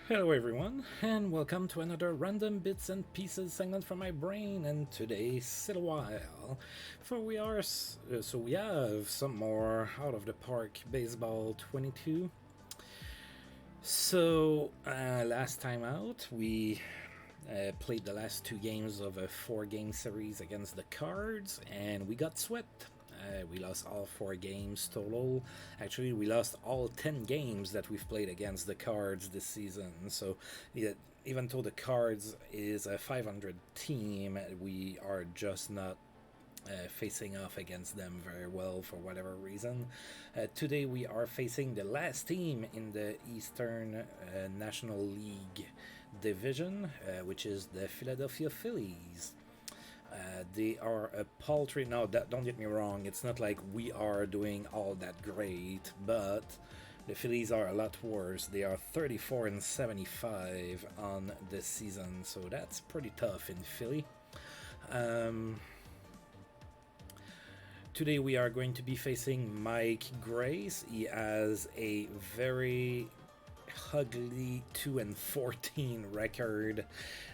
Hello everyone, and welcome to another random bits and pieces segment from my brain. And today, sit a while, for we have some more out of the park baseball 22. Last time out, we played the last two games of a four-game series against the Cards, and we got swept. We lost all four games total. Actually, we lost all 10 games that we've played against the Cards this season. So, yeah, even though the Cards is a 500 team, we are just not facing off against them very well for whatever reason. Today we are facing the last team in the Eastern National League division, which is the Philadelphia Phillies. They are a paltry. Now, don't get me wrong. It's not like we are doing all that great, but the Phillies are a lot worse. They are 34 and 75 on this season, so that's pretty tough in Philly. Today we are going to be facing Mike Grace. He has a very ugly 2-14 record,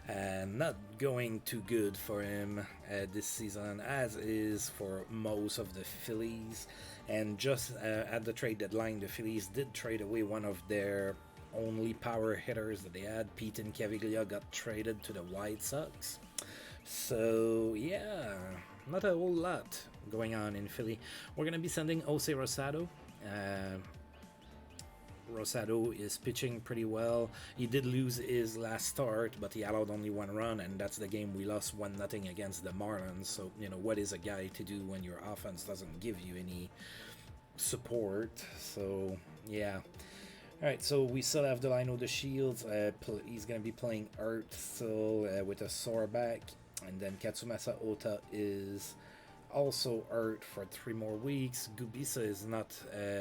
and not going too good for him this season, as is for most of the Phillies. And just at the trade deadline, the Phillies did trade away one of their only power hitters that they had. Pete Caviglia got traded to the White Sox. So yeah, not a whole lot going on in Philly. We're gonna be sending Jose Rosado. Rosado is pitching pretty well. He did lose his last start, but he allowed only one run, and that's the game we lost 1-0 against the Marlins. So, what is a guy to do when your offense doesn't give you any support? So, yeah. Alright, so we still have Delino the Shields. He's going to be playing Earth still with a sore back. And then Katsumasa Ota is also hurt for 3 more weeks. Gubisa is not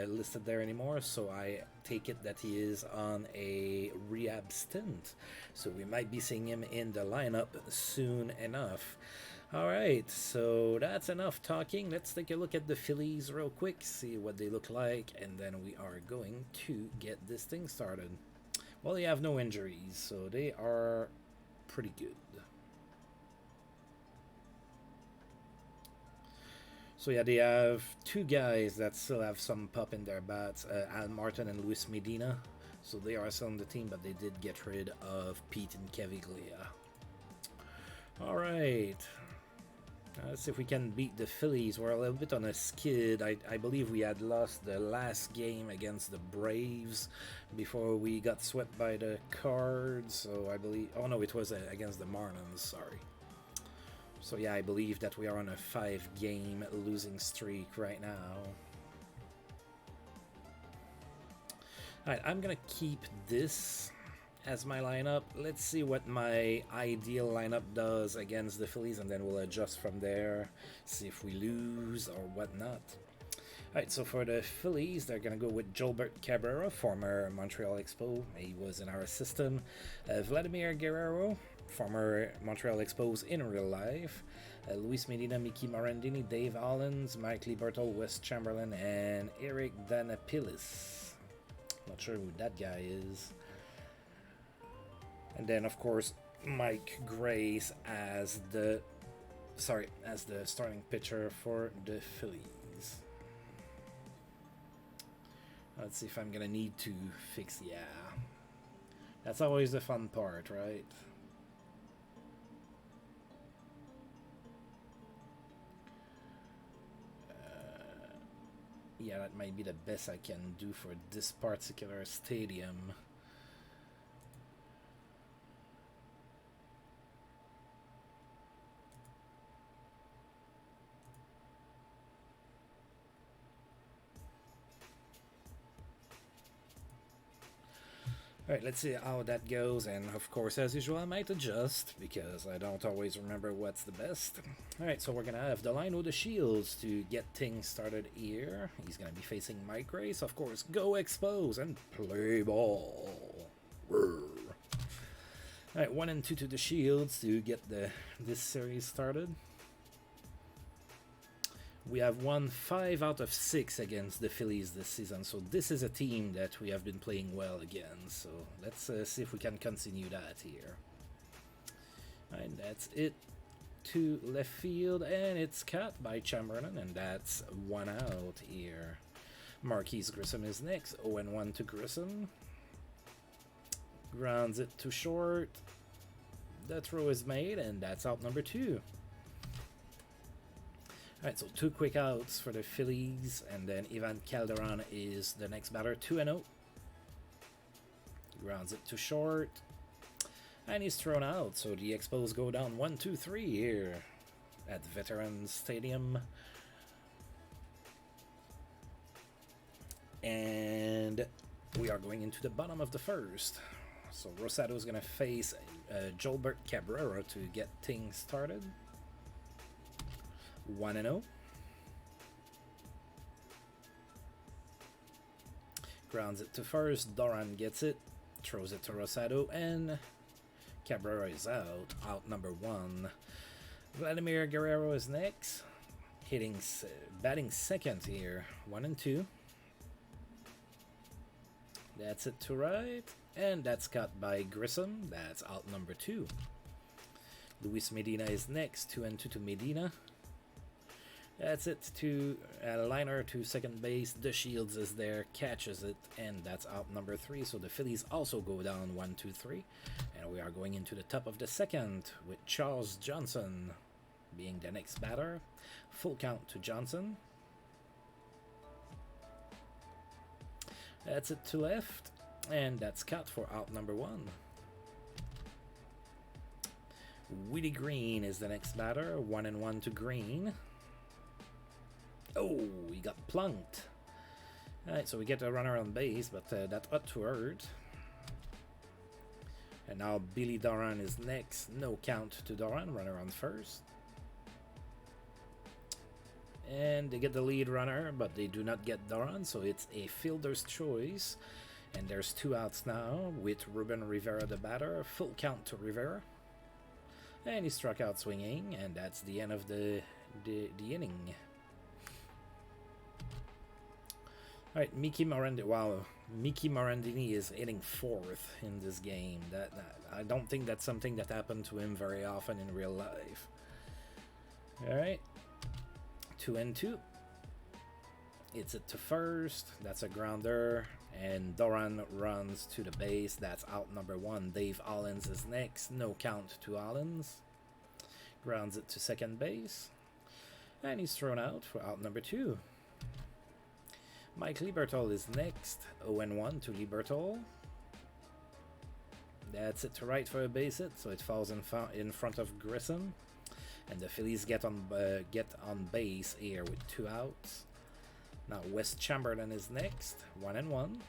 listed there anymore, so I take it that he is on a rehab stint. So we might be seeing him in the lineup soon enough. Alright, so that's enough talking. Let's take a look at the Phillies real quick, see what they look like, and then we are going to get this thing started. Well, they have no injuries, so they are pretty good. So yeah, they have two guys that still have some pop in their bats, Al Martin and Luis Medina. So they are still on the team, but they did get rid of Pete and Caviglia. Alright. Let's see if we can beat the Phillies. We're a little bit on a skid. I believe we had lost the last game against the Braves before we got swept by the Cards. So I believe... Oh no, it was against the Marlins, sorry. So yeah, I believe that we are on a 5-game losing streak right now. Alright, I'm gonna keep this as my lineup. Let's see what my ideal lineup does against the Phillies, and then we'll adjust from there, see if we lose or whatnot. Alright, so for the Phillies, they're going to go with Vladimir Guerrero, former Montreal Expo. He was in our system. Vladimir Guerrero, former Montreal Expos in real life. Luis Medina, Mickey Morandini, Dave Hollins, Mike Liberto, Wes Chamberlain, and Eric Danapilis. Not sure who that guy is. And then, of course, Mike Grace as the starting pitcher for the Phillies. Let's see if I'm gonna need to fix. Yeah, that's always the fun part, right? Yeah, that might be the best I can do for this particular stadium. Alright, let's see how that goes, and of course, as usual, I might adjust, because I don't always remember what's the best. Alright, so we're gonna have Delino the Shields to get things started here. He's gonna be facing Mike Grace, of course. Go Expos and play ball. Alright, 1 and 2 to the Shields to get this series started. We have won 5 out of 6 against the Phillies this season, so this is a team that we have been playing well against. So let's see if we can continue that here. And that's it to left field, and it's caught by Chamberlain, and that's 1 out here. Marquise Grissom is next. 0-1 to Grissom. Grounds it to short. The throw is made, and that's out number 2. Alright, so 2 quick outs for the Phillies, and then Ivan Calderon is the next batter, 2-0. Grounds it to short, and he's thrown out, so the Expos go down 1-2-3 here at Veterans Stadium. And we are going into the bottom of the first. So Rosado is going to face Jolbert Cabrera to get things started. 1-0. Grounds it to first. Doran gets it. Throws it to Rosado. And Cabrera is out. Out number 1. Vladimir Guerrero is next. Batting second here. 1-2. That's it to right. And that's caught by Grissom. That's out number 2. Luis Medina is next. 2-2 to Medina. That's it to liner to second base. The Shields is there, catches it, and that's out number 3. So the Phillies also go down 1-2-3. And we are going into the top of the second with Charles Johnson being the next batter. Full count to Johnson. That's it to left, and that's cut for out number 1. Willie Green is the next batter. 1-1 to Green. Oh, he got plunked. Alright, so we get a runner on base, but that ought to hurt. And now Billy Doran is next. No count to Doran, runner on first. And they get the lead runner, but they do not get Doran, so it's a fielder's choice. And there's 2 outs now with Reuben Rivera the batter. Full count to Rivera. And he struck out swinging, and that's the end of the inning. Alright, Mickey Morandini is hitting 4th in this game. I don't think that's something that happened to him very often in real life. Alright. 2-2. It's it to first. That's a grounder. And Doran runs to the base. That's out number 1. Dave Hollins is next. No count to Hollins. Grounds it to second base. And he's thrown out for out number 2. Mike Lieberthal is next. 0-1 to Lieberthal. That's it to right for a base hit. So it falls in front of Grissom. And the Phillies get on base here with 2 outs. Now Wes Chamberlain is next. 1-1.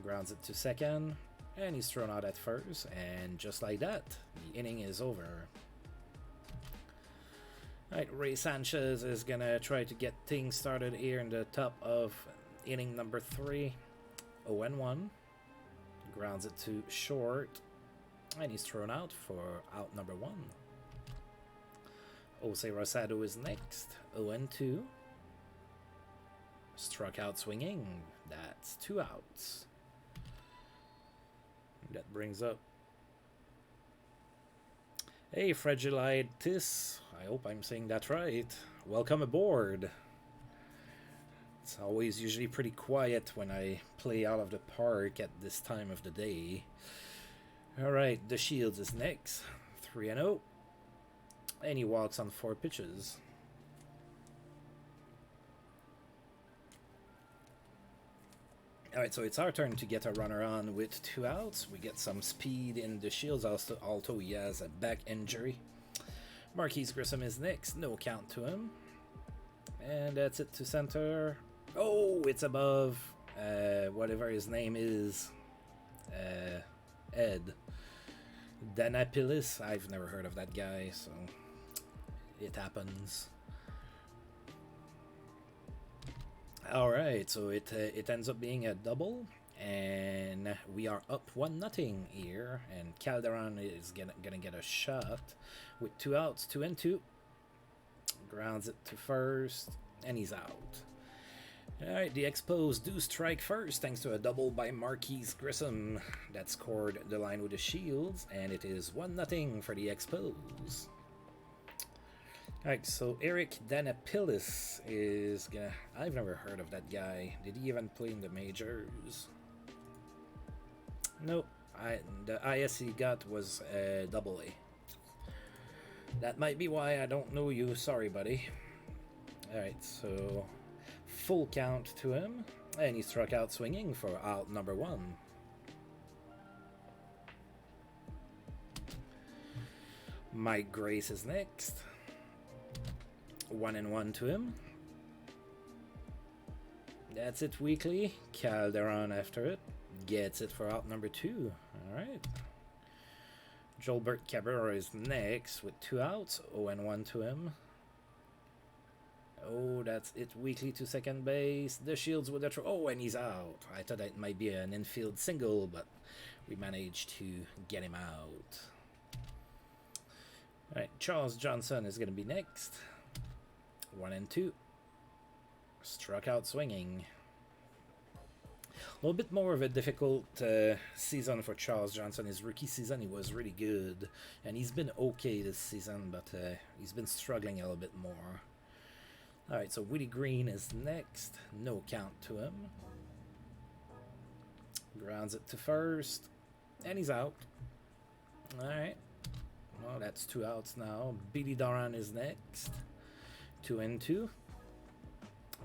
Grounds it to second. And he's thrown out at first. And just like that, the inning is over. Alright, Ray Sanchez is going to try to get things started here in the top of inning number 3. 0-1. Grounds it to short. And he's thrown out for out number 1. Jose Rosado is next. 0-2. Struck out swinging. That's 2 outs. That brings up... Hey, Fragilitis. I hope I'm saying that right. Welcome aboard. It's always usually pretty quiet when I play out of the park at this time of the day. Alright, the Shields is next. 3-0. And he walks on 4 pitches. Alright, so it's our turn to get a runner on with 2 outs. We get some speed in the Shields, although he has a back injury. Marquise Grissom is next. No count to him. And that's it to center. Oh, it's above whatever his name is. Ed. Danapilis. I've never heard of that guy, so it happens. Alright, so it ends up being a double, and we are up 1-0 here, and Calderon is gonna get a shot with 2 outs, 2-2. Grounds it to first, and he's out. Alright, the Expos do strike first thanks to a double by Marquis Grissom that scored the line with the Shields, and it is 1-0 for the Expos. Alright, so Eric Danapillis is gonna... I've never heard of that guy. Did he even play in the majors? Nope. The IS he got was double A. That might be why I don't know you. Sorry, buddy. Alright, so... full count to him, and he struck out swinging for out number 1. Mike Grace is next. 1-1 to him. That's it weekly. Calderon after it. Gets it for out number 2. Alright. Joelbert Cabrera is next with 2 outs. 0-1 to him. Oh, that's it weekly to second base. The Shields with a throw. Oh, and he's out. I thought it might be an infield single, but we managed to get him out. Alright, Charles Johnson is going to be next. 1-2. Struck out swinging. A little bit more of a difficult season for Charles Johnson. His rookie season, he was really good. And he's been okay this season, but he's been struggling a little bit more. Alright, so Willie Green is next. No count to him. Grounds it to first. And he's out. Alright. Well, that's 2 outs now. Billy Doran is next. 2-2.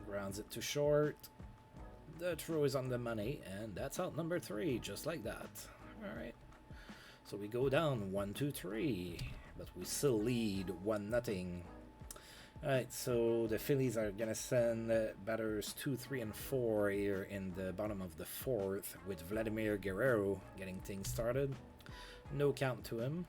Grounds it to short. The throw is on the money. And that's out number 3, just like that. Alright. So we go down 1-2-3. But we still lead 1-0. Alright, so the Phillies are going to send batters 2, 3, and 4 here in the bottom of the 4th with Vladimir Guerrero getting things started. No count to him.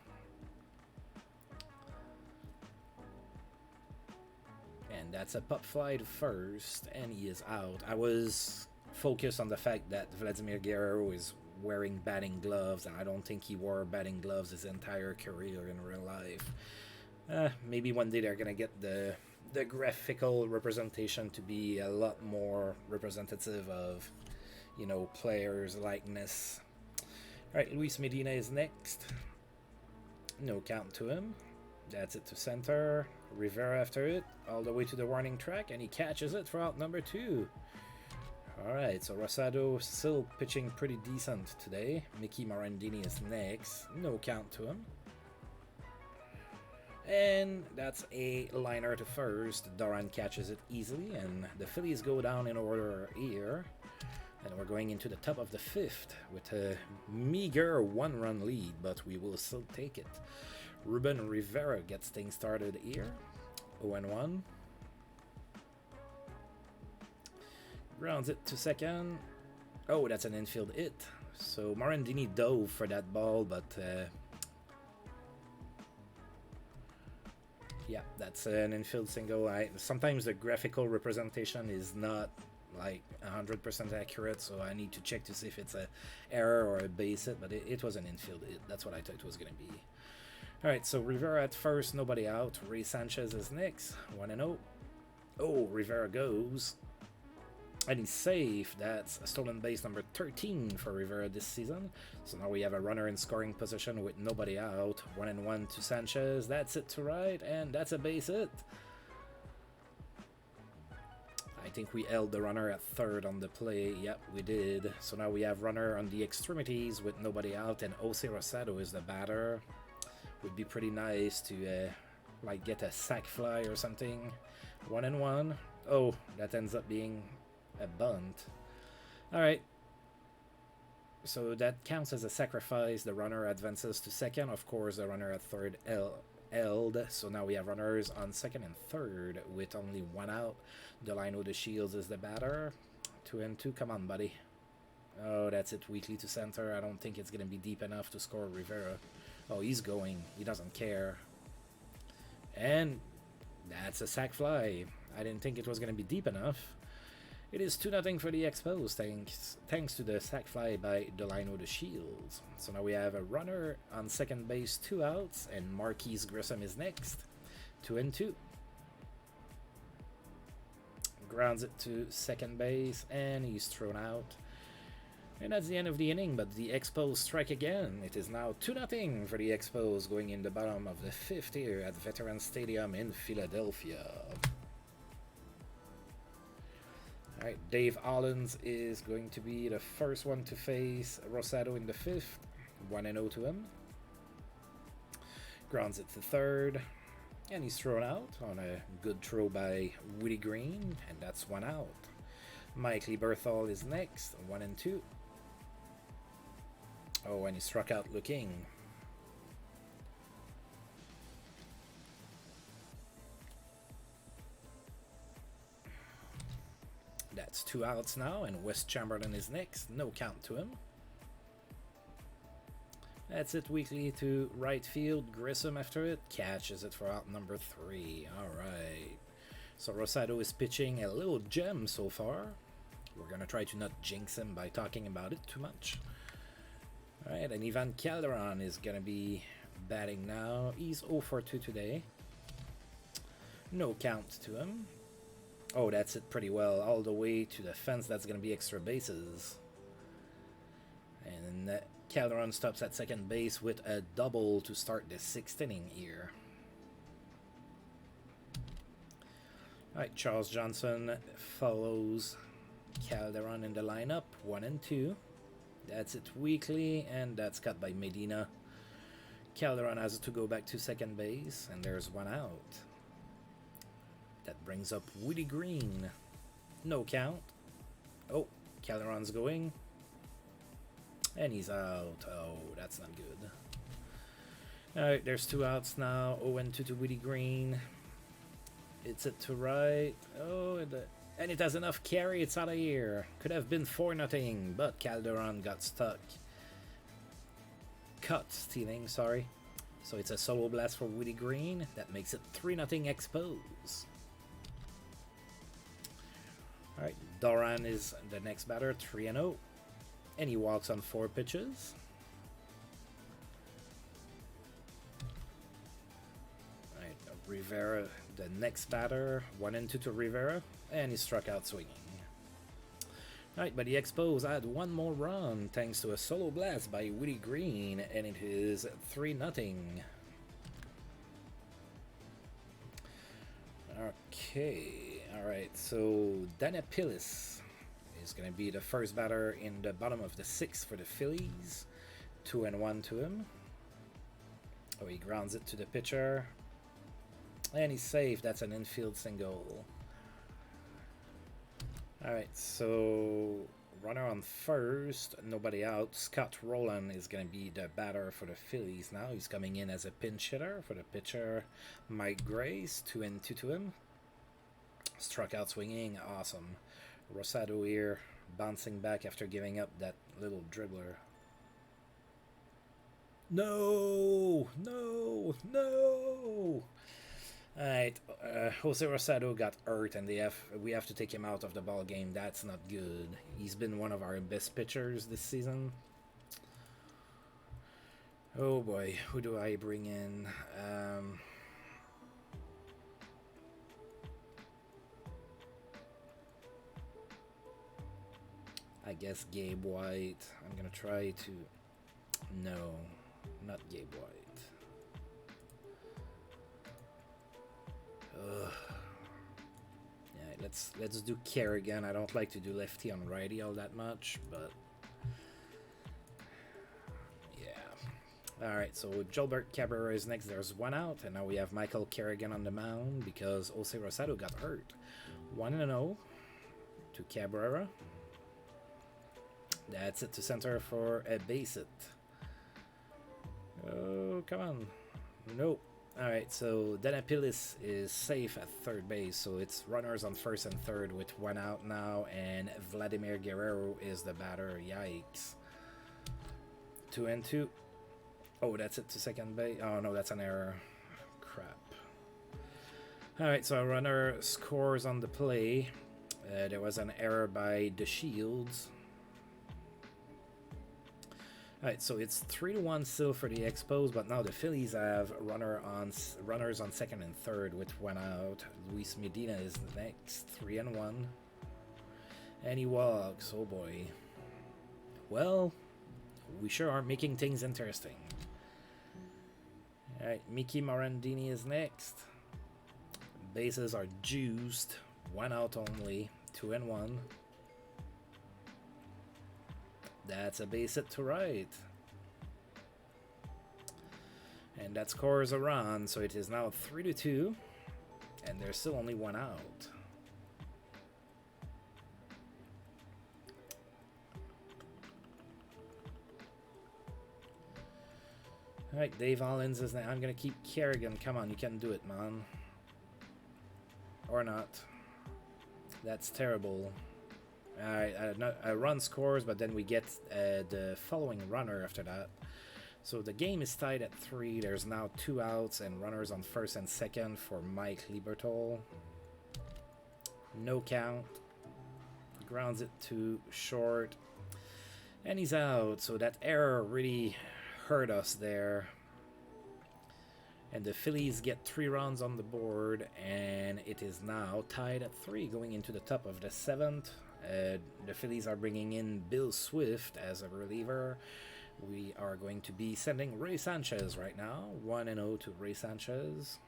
And that's a pop fly to first, and he is out. I was focused on the fact that Vladimir Guerrero is wearing batting gloves, and I don't think he wore batting gloves his entire career in real life. Maybe one day they're gonna get the graphical representation to be a lot more representative of, you know, players' likeness. Alright, Luis Medina is next. No count to him. That's it to center. Rivera after it, all the way to the warning track, and he catches it for out number 2. Alright, so Rosado still pitching pretty decent today. Mickey Morandini is next. No count to him. And that's a liner to first. Darren catches it easily, and the Phillies go down in order here. And we're going into the top of the 5th with a meager 1-run lead, but we will still take it. Reuben Rivera gets things started here. 0-1. Grounds it to second. Oh, that's an infield hit. So Morandini dove for that ball, but... yeah, that's an infield single. Sometimes the graphical representation is not like 100% accurate, so I need to check to see if it's a error or a base hit, but it was an infield hit. That's what I thought it was going to be. Alright, so Rivera at first, nobody out. Ray Sanchez is next, 1-0. Oh, Rivera goes. And he's safe. That's a stolen base number 13 for Rivera this season. So now we have a runner in scoring position with nobody out. 1-1 to Sanchez. That's it to right, and that's a base hit. I think we held the runner at third on the play. Yep, we did. So now we have runner on the extremities with nobody out, and Jose Rosado is the batter. Would be pretty nice to like get a sac fly or something. 1-1. Oh, that ends up being a bunt. Alright. So that counts as a sacrifice. The runner advances to second. Of course, the runner at third held. So now we have runners on second and third with only 1 out. Delino de Shields is the batter. 2-2. Come on, buddy. Oh, that's it. Weakly to center. I don't think it's going to be deep enough to score Rivera. Oh, he's going. He doesn't care. And that's a sac fly. I didn't think it was going to be deep enough. It is 2-0 for the Expos, thanks to the sac fly by Delino de Shields. So now we have a runner on second base, 2 outs, and Marquis Grissom is next. 2-2. Grounds it to second base, and he's thrown out. And that's the end of the inning, but the Expos strike again. It is now 2-0 for the Expos going in the bottom of the 5th here at Veterans Stadium in Philadelphia. Alright, Dave Hollins is going to be the first one to face Rosado in the 5th. 1-0 to him. Grounds it to third. And he's thrown out on a good throw by Woody Green, and that's 1 out. Mike Lieberthal is next, 1-2. Oh, and he struck out looking. That's 2 outs now, and Wes Chamberlain is next. No count to him. That's it weekly to right field. Grissom after it. Catches it for out number 3. Alright. So Rosado is pitching a little gem so far. We're going to try to not jinx him by talking about it too much. Alright, and Ivan Calderon is going to be batting now. He's 0 for 2 today. No count to him. Oh, that's it pretty well. All the way to the fence. That's going to be extra bases. And Calderon stops at second base with a double to start the 6th inning here. Alright, Charles Johnson follows Calderon in the lineup. 1-2. That's it weekly, and that's cut by Medina. Calderon has to go back to second base, and there's 1 out. That brings up Woody Green. No count. Oh, Calderon's going. And he's out. Oh, that's not good. Alright, there's 2 outs now. 0-2 to Woody Green. It's it to right. Oh, and it has enough carry. It's out of here. Could have been 4-0, but Calderon got stuck. Stealing, sorry. So it's a solo blast for Woody Green. That makes it 3-0 Expos. Alright, Doran is the next batter, 3-0. And he walks on 4 pitches. Alright, Rivera, the next batter, 1-2 to Rivera, and he struck out swinging. Alright, but the Expos had 1 more run thanks to a solo blast by Woody Green, and it is 3-0. Okay, alright, so Danapilis is going to be the first batter in the bottom of the 6th for the Phillies. 2-1 to him. Oh, he grounds it to the pitcher. And he's safe. That's an infield single. Alright, so runner on first. Nobody out. Scott Roland is going to be the batter for the Phillies now. He's coming in as a pinch hitter for the pitcher, Mike Grace. 2-2 to him. Struck out swinging. Awesome. Rosado here, bouncing back after giving up that little dribbler. No! Alright, Jose Rosado got hurt, and we have to take him out of the ball game. That's not good. He's been one of our best pitchers this season. Oh boy, who do I bring in? I guess Gabe White. I'm gonna try to... No, not Gabe White. Ugh. Yeah, let's do Kerrigan. I don't like to do lefty on righty all that much, but yeah. Alright, so Gilbert Cabrera is next. There's 1 out, and now we have Michael Kerrigan on the mound because Jose Rosado got hurt. 1-0 to Cabrera. That's it to center for a base hit. Oh, come on. Nope. Alright, so Danapilis is safe at third base, so it's runners on first and third with 1 out now, and Vladimir Guerrero is the batter. Yikes. 2-2. Oh, that's it to second base. Oh, no, that's an error. Crap. Alright, so a runner scores on the play. There was an error by the Shields. Alright, so it's 3-1 still for the Expos, but now the Phillies have runners on second and third with one out. Luis Medina is next, 3-1. And he walks, oh boy. Well, we sure are making things interesting. Alright, Mickey Morandini is next. Bases are juiced, one out only, 2-1. That's a base hit to right. And that scores a run, so it is now 3-2. And there's still only one out. Alright, Dave Hollins is now. I'm going to keep Kerrigan. Come on, you can do it, man. Or not. That's terrible. Alright, a run scores, but then we get the following runner after that. So the game is tied at 3. There's now 2 outs and runners on first and second for Mike Lieberthal. No count. Grounds it to short. And he's out. So that error really hurt us there. And the Phillies get 3 runs on the board, and it is now tied at 3 going into the top of the 7th. The Phillies are bringing in Bill Swift as a reliever. We are going to be sending Ray Sanchez right now. 1-0 to Ray Sanchez.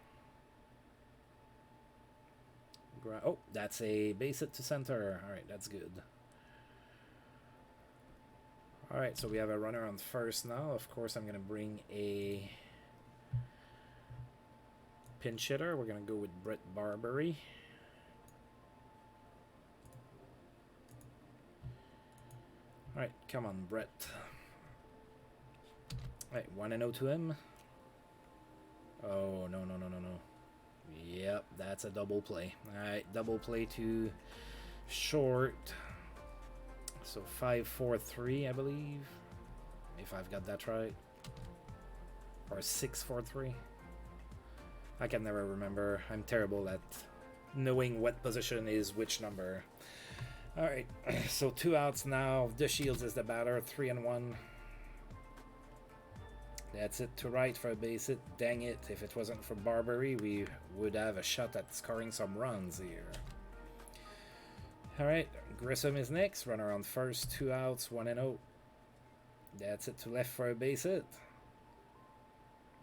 Oh, that's a base hit to center. All right, that's good. All right, so we have a runner on first now. Of course, I'm going to bring a pinch hitter. We're going to go with Brett Barbery. All right, come on, Brett. All right, 1-0 to him. Oh, no. Yep, that's a double play. All right, double play to short. So 5-4-3, I believe, if I've got that right. Or 6-4-3. I can never remember. I'm terrible at knowing what position is which number. Alright, so 2 outs now. The Shields is the batter, 3-1. That's it to right for a base hit. Dang it, if it wasn't for Barbery, we would have a shot at scoring some runs here. Alright, Grissom is next. Runner on first, 2 outs, 1-0. That's it to left for a base hit.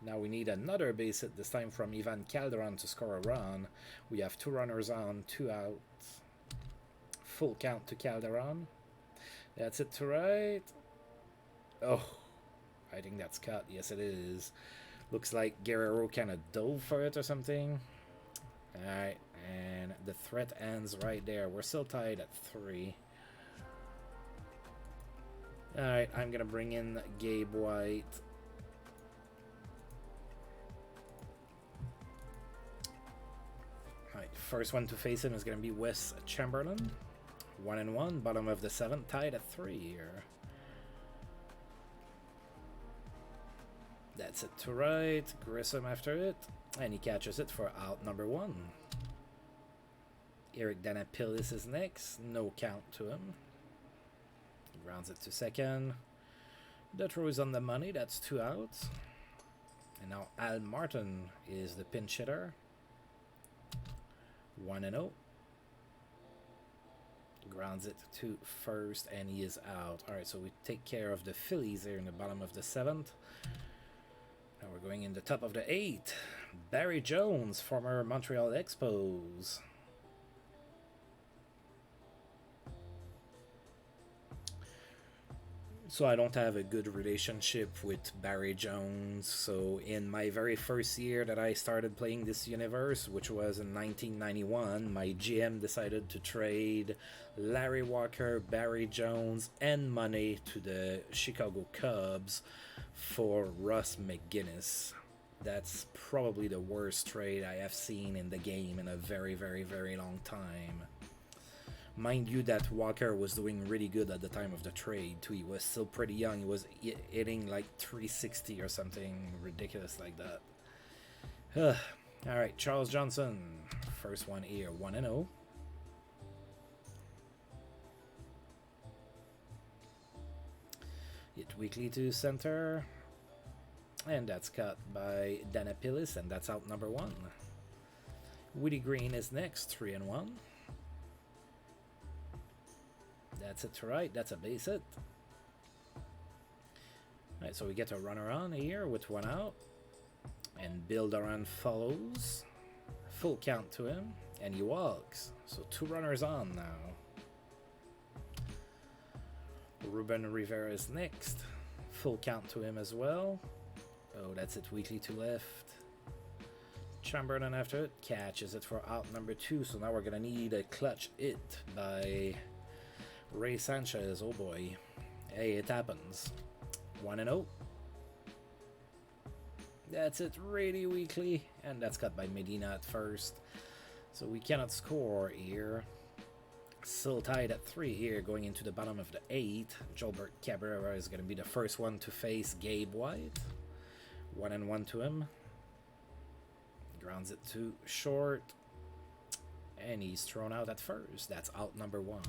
Now we need another base hit, this time from Ivan Calderon to score a run. We have 2 runners on, 2 outs. Full count to Calderon. That's it to right. Oh, I think that's cut. Yes, it is. Looks like Guerrero kind of dove for it or something. Alright, and the threat ends right there. We're still tied at 3. Alright, I'm going to bring in Gabe White. Alright, first one to face him is going to be Wes Chamberlain. 1-1, bottom of the 7th, tied at 3 here. That's it to right, Grissom after it, and he catches it for out number 1. Eric Danapillis is next, no count to him. Grounds it to second. The throw is on the money, that's 2 outs. And now Al Martin is the pinch hitter. 1-0. Grounds it to first, and he is out. Alright, so we take care of the Phillies there in the bottom of the 7th. Now we're going in the top of the 8th. Barry Jones, former Montreal Expos. So I don't have a good relationship with Barry Jones. So in my very first year that I started playing this universe, which was in 1991, my GM decided to trade Larry Walker, Barry Jones, and money to the Chicago Cubs for Russ McGinnis. That's probably the worst trade I have seen in the game in a very, very, very long time. Mind you that Walker was doing really good at the time of the trade too. He was still pretty young. He was hitting like 360 or something ridiculous like that. Alright, Charles Johnson. First one here, 1-0. Hit weakly to center. And that's cut by Danapilis, and that's out number 1. Woody Green is next, 3-1. That's it to right, that's a base hit. Alright, so we get a runner on here with 1 out. And Bill Duran follows. Full count to him, and he walks. So 2 runners on now. Reuben Rivera is next. Full count to him as well. Oh, that's it, weakly to left. Chamberlain after it catches it for out number 2. So now we're gonna need a clutch hit by Ray Sanchez. Oh boy. Hey, it happens. 1-0. That's it, really weakly. And that's cut by Medina at first. So we cannot score here. Still tied at 3 here, going into the bottom of the 8th. Jolbert Cabrera is going to be the first one to face Gabe White. 1-1 to him. Grounds it to short. And he's thrown out at first. That's out number 1.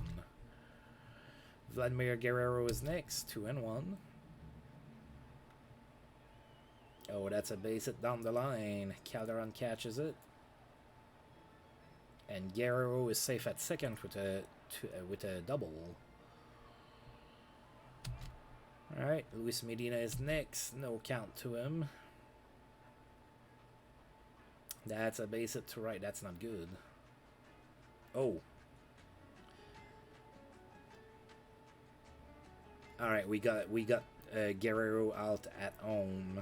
Vladimir Guerrero is next. 2-1. Oh, that's a base hit down the line. Calderon catches it. And Guerrero is safe at second with a double. Alright, Luis Medina is next. No count to him. That's a base hit to right. That's not good. Oh. Alright, we got Guerrero out at home.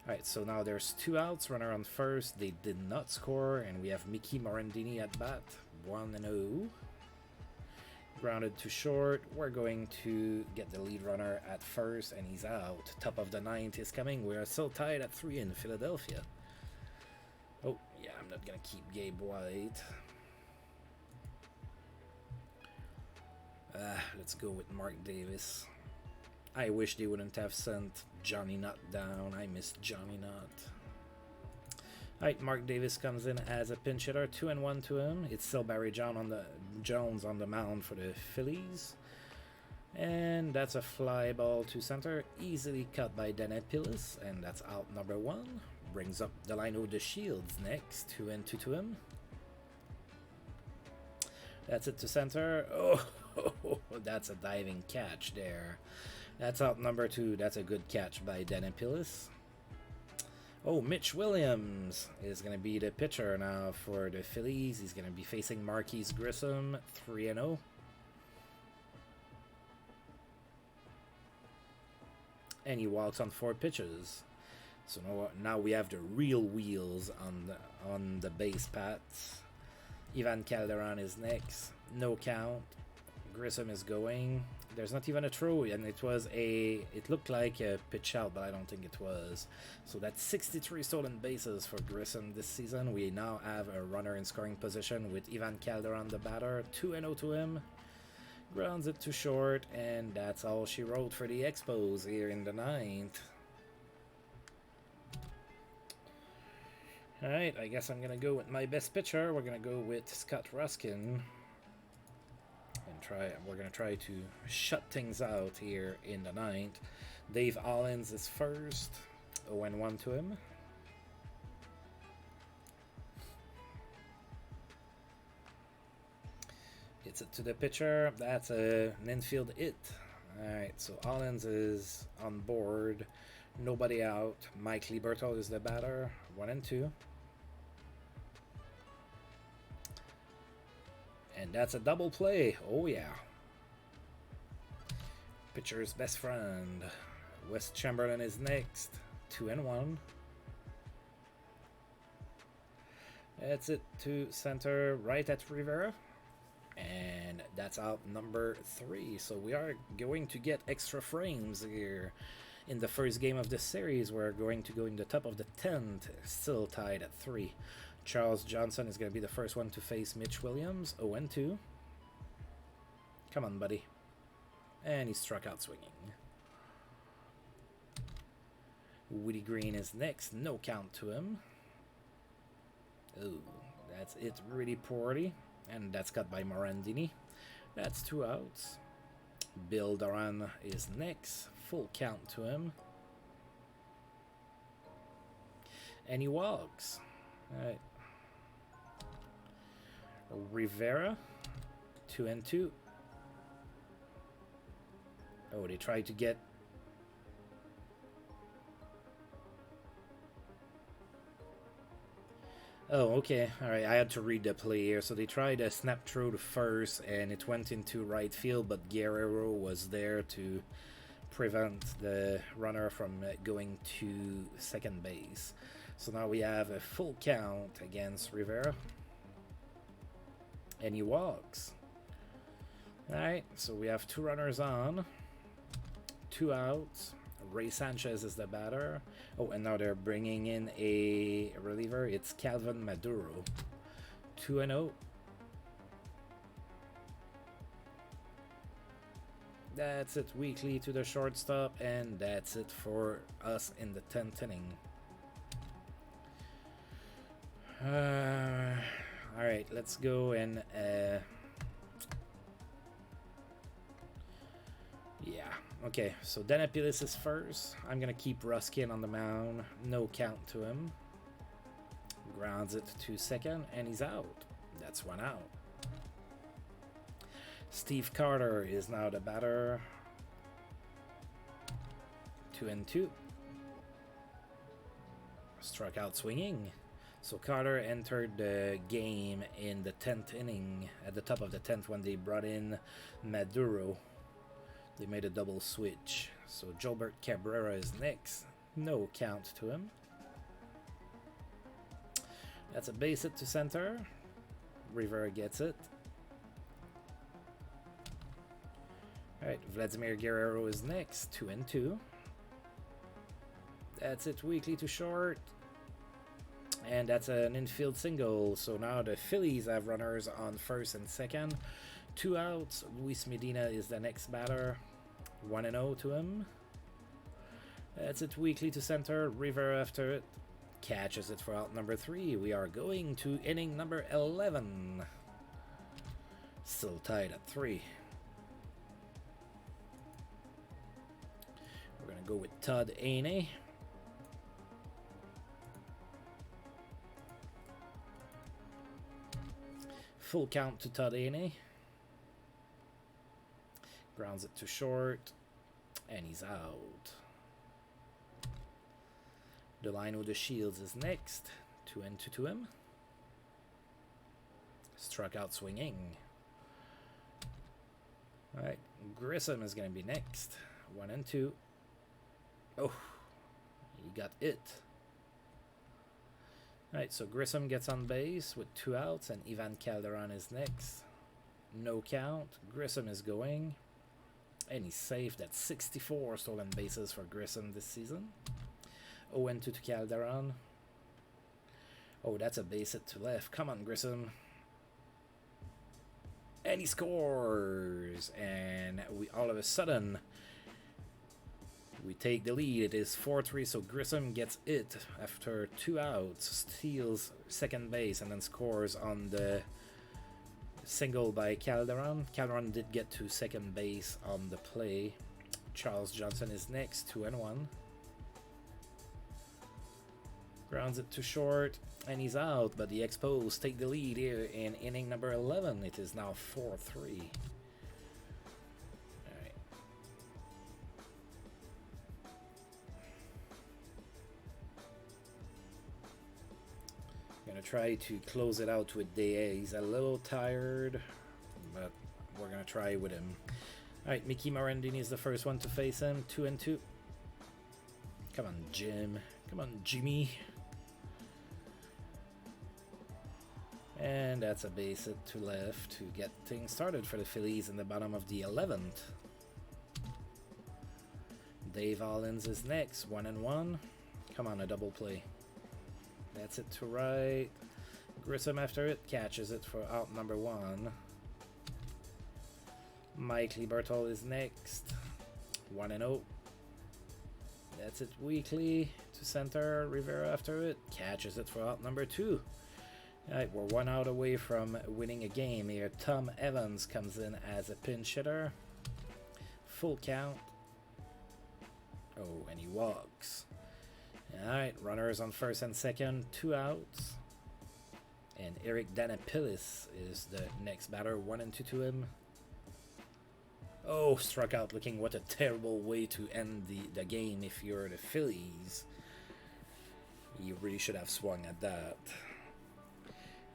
Alright, so now there's 2 outs, runner on first. They did not score, and we have Mickey Morandini at bat. 1-0. Grounded to short. We're going to get the lead runner at first, and he's out. Top of the 9th is coming. We are still tied at 3 in Philadelphia. Oh, yeah, I'm not going to keep Gabe White. Let's go with Mark Davis. I wish they wouldn't have sent Johnny Nutt down. I miss Johnny Nutt. Alright, Mark Davis comes in as a pinch hitter. 2-1 to him. It's still Barry Jones on the mound for the Phillies. And that's a fly ball to center. Easily cut by Danapilis. And that's out number 1. Brings up Delino De Shields next. 2-2 to him. That's it to center. Oh, that's a diving catch there. That's out number 2. That's a good catch by Danapilis. Oh, Mitch Williams is going to be the pitcher now for the Phillies. He's going to be facing Marquise Grissom, 3-0. And he walks on 4 pitches. So now we have the real wheels on the base paths. Ivan Calderon is next. No count. Grissom is going. There's not even a throw, and it looked like a pitch out, but I don't think it was. So that's 63 stolen bases for Grissom this season. We now have a runner in scoring position with Ivan Calderon, the batter. 2-0 to him. Grounds it to short, and that's all she wrote for the Expos here in the 9th. Alright, I guess I'm going to go with my best pitcher. We're going to go with Scott Ruskin. We're going to try to shut things out here in the 9th. Dave Allens is first. 0-1 to him. Hits it to the pitcher. That's an infield hit. Alright, so Allens is on board. Nobody out. Mike Liberto is the batter. 1-2. And that's a double play. Oh, yeah. Pitcher's best friend. Wes Chamberlain is next. 2-1. That's it to center right at Rivera. And that's out number 3. So we are going to get extra frames here. In the first game of the series, we're going to go in the top of the 10th. Still tied at 3. Charles Johnson is going to be the first one to face Mitch Williams. 0-2. Come on, buddy. And he struck out swinging. Woody Green is next. No count to him. Oh, that's it really poorly. And that's cut by Morandini. That's 2 outs. Bill Duran is next. Full count to him. And he walks. All right. Rivera, 2-2. Oh, they tried to get. Oh, okay. All right. I had to read the play here. So they tried a snap throw to first, and it went into right field, but Guerrero was there to prevent the runner from going to second base. So now we have a full count against Rivera. And he walks. Alright, so we have 2 runners on. 2 outs. Ray Sanchez is the batter. Oh, and now they're bringing in a reliever. It's Calvin Maduro. 2-0. That's it. Weekly to the shortstop. And that's it for us in the 10th inning. Alright, let's go and yeah, okay, so Danapilis is first. I'm gonna keep Ruskin on the mound. No count to him. Grounds it to second, and he's out. That's 1 out. Steve Carter is now the batter. 2-2. Struck out swinging. So Carter entered the game in the 10th inning, at the top of the 10th, when they brought in Maduro. They made a double switch. So Jolbert Cabrera is next. No count to him. That's a base hit to center. Rivera gets it. Alright, Vladimir Guerrero is next. 2-2. That's it. Weekly to short. And that's an infield single. So now the Phillies have runners on first and second. 2 outs. Luis Medina is the next batter. 1-0 to him. That's it. Weekly to center. Rivera after it. Catches it for out number 3. We are going to inning number 11. Still tied at 3. We're going to go with Todd Ainey. Full count to Todd Ainey. Grounds it to short. And he's out. Delino De Shields is next. 2-2 to him. Struck out swinging. Alright. Grissom is going to be next. 1-2. Oh. He got it. Alright, so Grissom gets on base with 2 outs, and Ivan Calderon is next. No count. Grissom is going. And he's safe. That's 64 stolen bases for Grissom this season. 0-2 to Calderon. Oh, that's a base hit to left. Come on, Grissom. And he scores. And we all of a sudden, we take the lead. It is 4-3, so Grissom gets it after 2 outs, steals second base, and then scores on the single by Calderon. Calderon did get to second base on the play. Charles Johnson is next, 2-1. Grounds it to short, and he's out, but the Expos take the lead here in inning number 11. It is now 4-3. Gonna try to close it out with Dea. He's a little tired, but we're gonna try with him. Alright, Mickey Morandini is the first one to face him. 2-2. Come on, Jim. Come on, Jimmy. And that's a base hit to left to get things started for the Phillies in the bottom of the 11th. Dave Hollins is next. 1-1. Come on, a double play. That's it to right. Grissom after it. Catches it for out number 1. Mike Lieberthal is next. 1-0. That's it weekly to center. Rivera after it. Catches it for out number 2. Alright, we're 1 out away from winning a game here. Tom Evans comes in as a pinch hitter. full count. Oh, and he walks. Alright, runners on first and second, 2 outs. And Eric Danapillis is the next batter, 1-2 to him. Oh, struck out looking. What a terrible way to end the game if you're the Phillies. You really should have swung at that.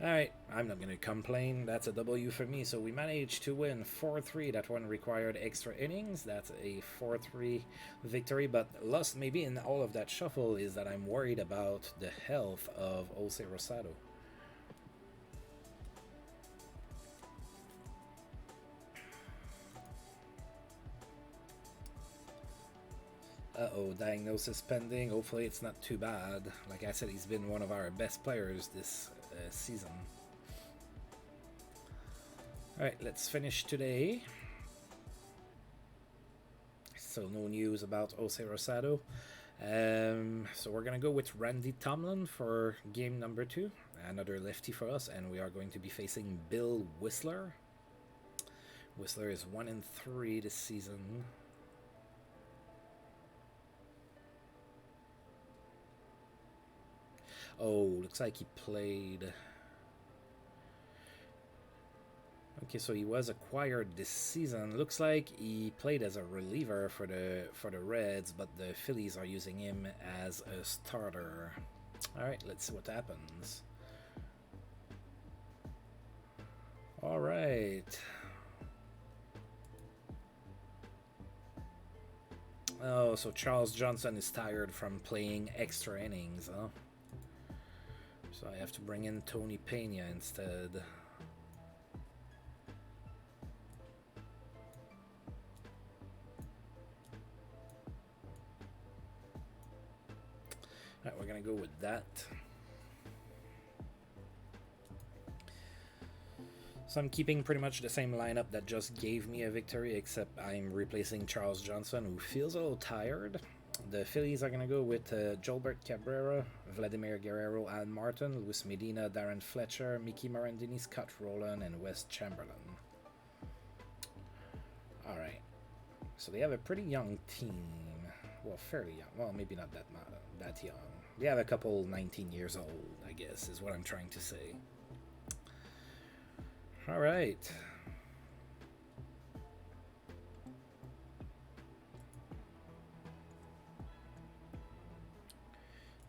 Alright, I'm not going to complain. That's a W for me. So we managed to win 4-3. That one required extra innings. That's a 4-3 victory. But lost maybe in all of that shuffle is that I'm worried about the health of Jose Rosado. Uh-oh, diagnosis pending. Hopefully it's not too bad. Like I said, he's been one of our best players this season. Alright, let's finish today. So no news about Jose Rosado. So we're going to go with Randy Tomlin for game number 2. Another lefty for us. And we are going to be facing Bill Whistler. Whistler is 1-3 this season. Oh, looks like he played. Okay, so he was acquired this season. Looks like he played as a reliever for the Reds, but the Phillies are using him as a starter. All right, let's see what happens. All right. Oh, so Charles Johnson is tired from playing extra innings, huh? So I have to bring in Tony Pena instead. Alright, we're going to go with that. So I'm keeping pretty much the same lineup that just gave me a victory, except I'm replacing Charles Johnson, who feels a little tired. The Phillies are going to go with Jolbert Cabrera, Vladimir Guerrero, Al Martin, Luis Medina, Darren Fletcher, Mickey Morandini, Scott Roland, and Wes Chamberlain. Alright. So they have a pretty young team. Well, fairly young. Well, maybe not that young. They have a couple 19 years old, I guess, is what I'm trying to say. Alright.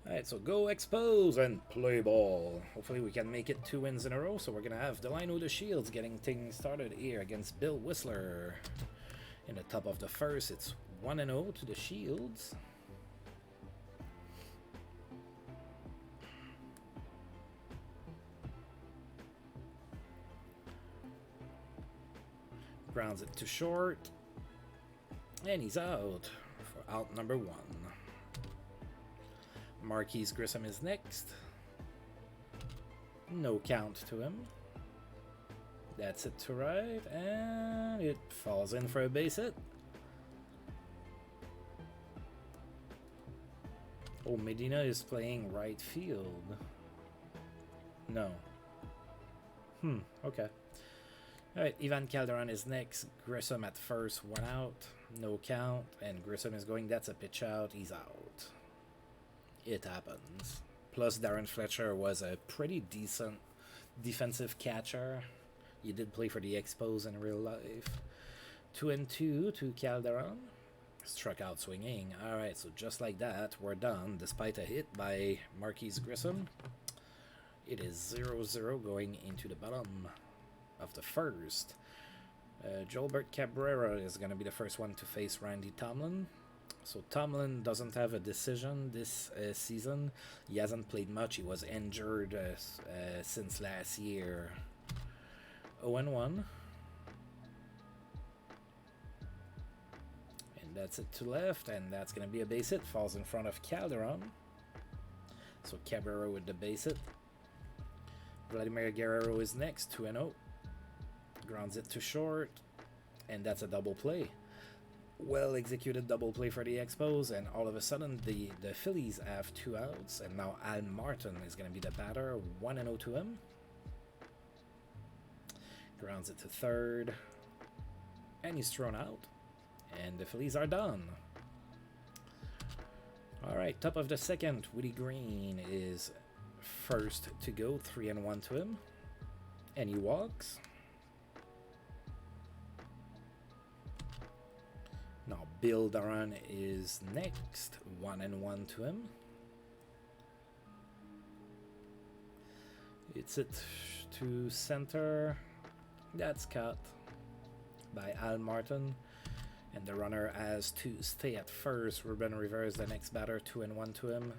Alright, so go Expos and play ball. Hopefully we can make it 2 wins in a row. So we're going to have Delino the Shields getting things started here against Bill Whistler. In the top of the first, it's 1-0 to the Shields. Grounds it to short. And he's out for out number 1. Marquise Grissom is next. No count to him. That's it to right, and it falls in for a base hit. Oh, Medina is playing right field. No. Okay. Alright, Ivan Calderon is next. Grissom at first, 1 out. No count, and Grissom is going, that's a pitch out, he's out. It happens. Plus, Darren Fletcher was a pretty decent defensive catcher. He did play for the Expos in real life. 2-2 to Calderon. Struck out swinging. Alright, so just like that, we're done. Despite a hit by Marquise Grissom, it is 0-0 going into the bottom of the first. Jolbert Cabrera is going to be the first one to face Randy Tomlin. So Tomlin doesn't have a decision this season. He hasn't played much. He was injured since last year. 0-1. And that's it to left, and that's going to be a base hit. Falls in front of Calderon. So Cabrera with the base hit. Vladimir Guerrero is next, 2-0. Grounds it to short, and that's a double play. Well executed double play for the Expos, and all of a sudden the Phillies have 2 outs, and now Al Martin is going to be the batter, 1-0 to him. Grounds it to third, and he's thrown out, And the Phillies are done. Alright, top of the second, Woody Green is first to go, 3-1 to him. And he walks. Now Bill Darren is next, 1-1 to him. It's it to center. That's cut by Al Martin. And the runner has to stay at first. Reuben Rivera is the next batter, 2-1 to him.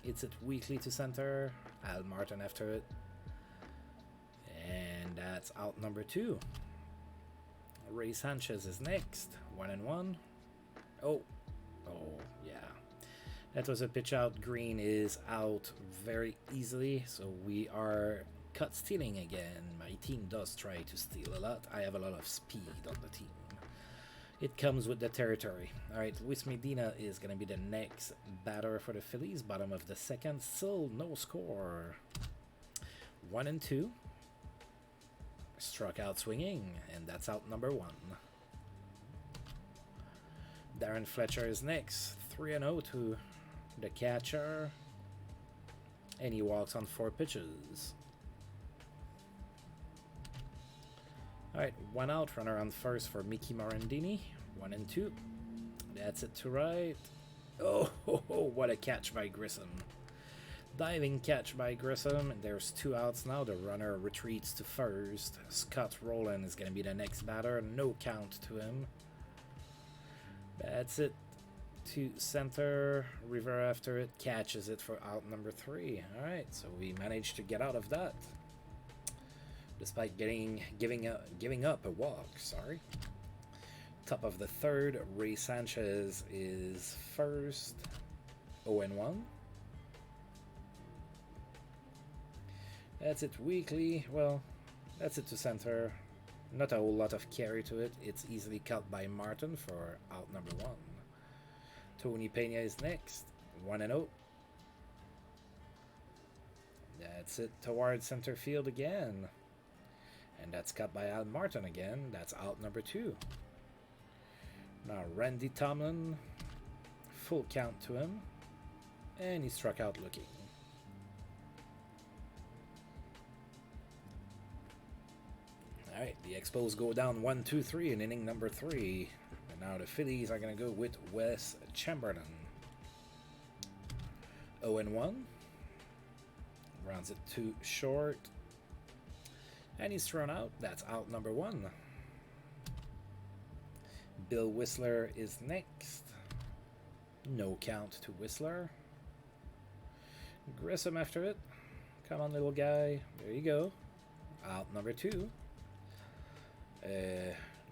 It's it weakly to center. Al Martin after it. And that's out number 2. Ray Sanchez is next, 1-1. Oh, yeah. That was a pitch out. Green is out very easily, so we are cut stealing again. My team does try to steal a lot. I have a lot of speed on the team. It comes with the territory. Alright, Luis Medina is going to be the next batter for the Phillies. Bottom of the second. Still no score. 1-2. Struck out swinging. And that's out number 1. Darren Fletcher is next. 3-0 to the catcher. And he walks on 4 pitches. Alright, 1 out, runner on first for Mickey Morandini. 1-2. That's it to right. Oh, what a catch by Grissom. Diving catch by Grissom. And there's 2 outs now. The runner retreats to first. Scott Roland is going to be the next batter. No count to him. That's it to center. Rivera after it catches it for out number 3. Alright, so we managed to get out of that. Despite giving up a walk, sorry. Top of the third, Ray Sanchez is first, 0-1. That's it weakly, well, that's it to center. Not a whole lot of carry to it. It's easily cut by Martin for out number 1. Tony Pena is next, 1-0. That's it towards center field again. And that's cut by Al Martin again. That's out number 2. Now Randy Tomlin. Full count to him. And he struck out looking. Alright, the Expos go down 1-2-3 in inning number 3. And now the Phillies are going to go with Wes Chamberlain. 0-1. Rounds it too short. And he's thrown out. That's out number 1. Bill Whistler is next. No count to Whistler. Grissom after it. Come on, little guy. There you go. Out number 2.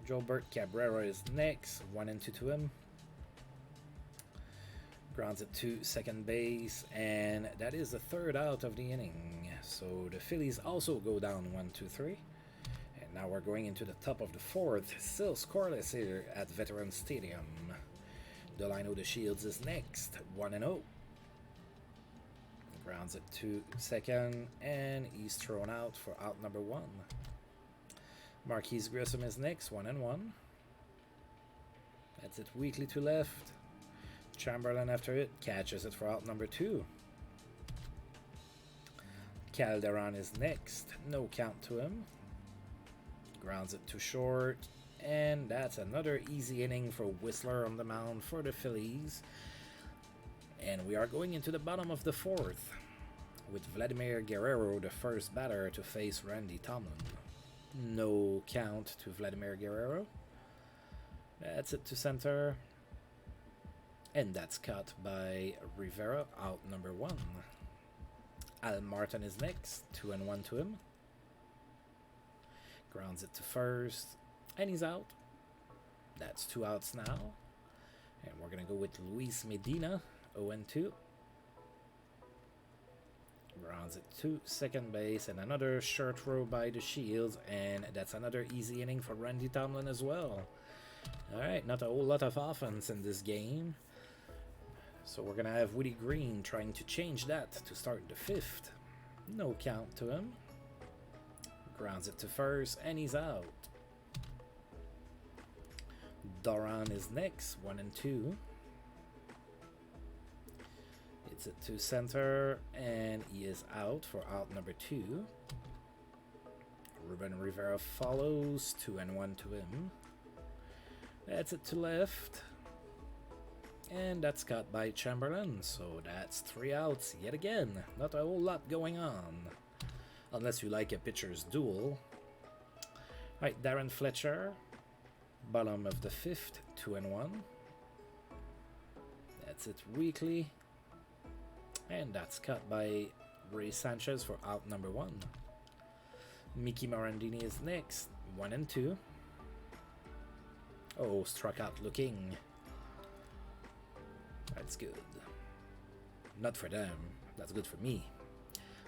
Jolbert Cabrera is next. 1-2 to him. Grounds it to second base, and that is the 3rd out of the inning. So the Phillies also go down 1-2-3. And now we're going into the top of the 4th. Still scoreless here at Veterans Stadium. Delino De Shields is next, 1-0. Grounds it to second, and he's thrown out for out number 1. Marquise Grissom is next, 1-1. That's it weakly to left. Chamberlain after it catches it for out number 2. Calderon is next. No count to him. Grounds it too short. And that's another easy inning for Whistler on the mound for the Phillies. And we are going into the bottom of the 4th with Vladimir Guerrero, the first batter, to face Randy Tomlin. No count to Vladimir Guerrero. That's it to center. And that's cut by Rivera, out number 1. Al Martin is next, 2-1 to him. Grounds it to first, and he's out. That's 2 outs now. And we're going to go with Luis Medina, 0-2. Grounds it to second base, and another short throw by the Shields, and that's another easy inning for Randy Tomlin as well. Alright, not a whole lot of offense in this game. So we're going to have Woody Green trying to change that to start the 5th. No count to him. Grounds it to first, and he's out. Darren is next, 1-2. It's it to center, and he is out for out number 2. Reuben Rivera follows, 2-1 to him. That's it to left. And that's caught by Chamberlain, so that's 3 outs yet again. Not a whole lot going on, unless you like a pitcher's duel. Right, Darren Fletcher, bottom of the 5th, 2-1. That's it weekly. And that's cut by Sanchez for out number 1. Mickey Morandini is next, 1-2. Oh, struck out looking. That's good. Not for them. That's good for me.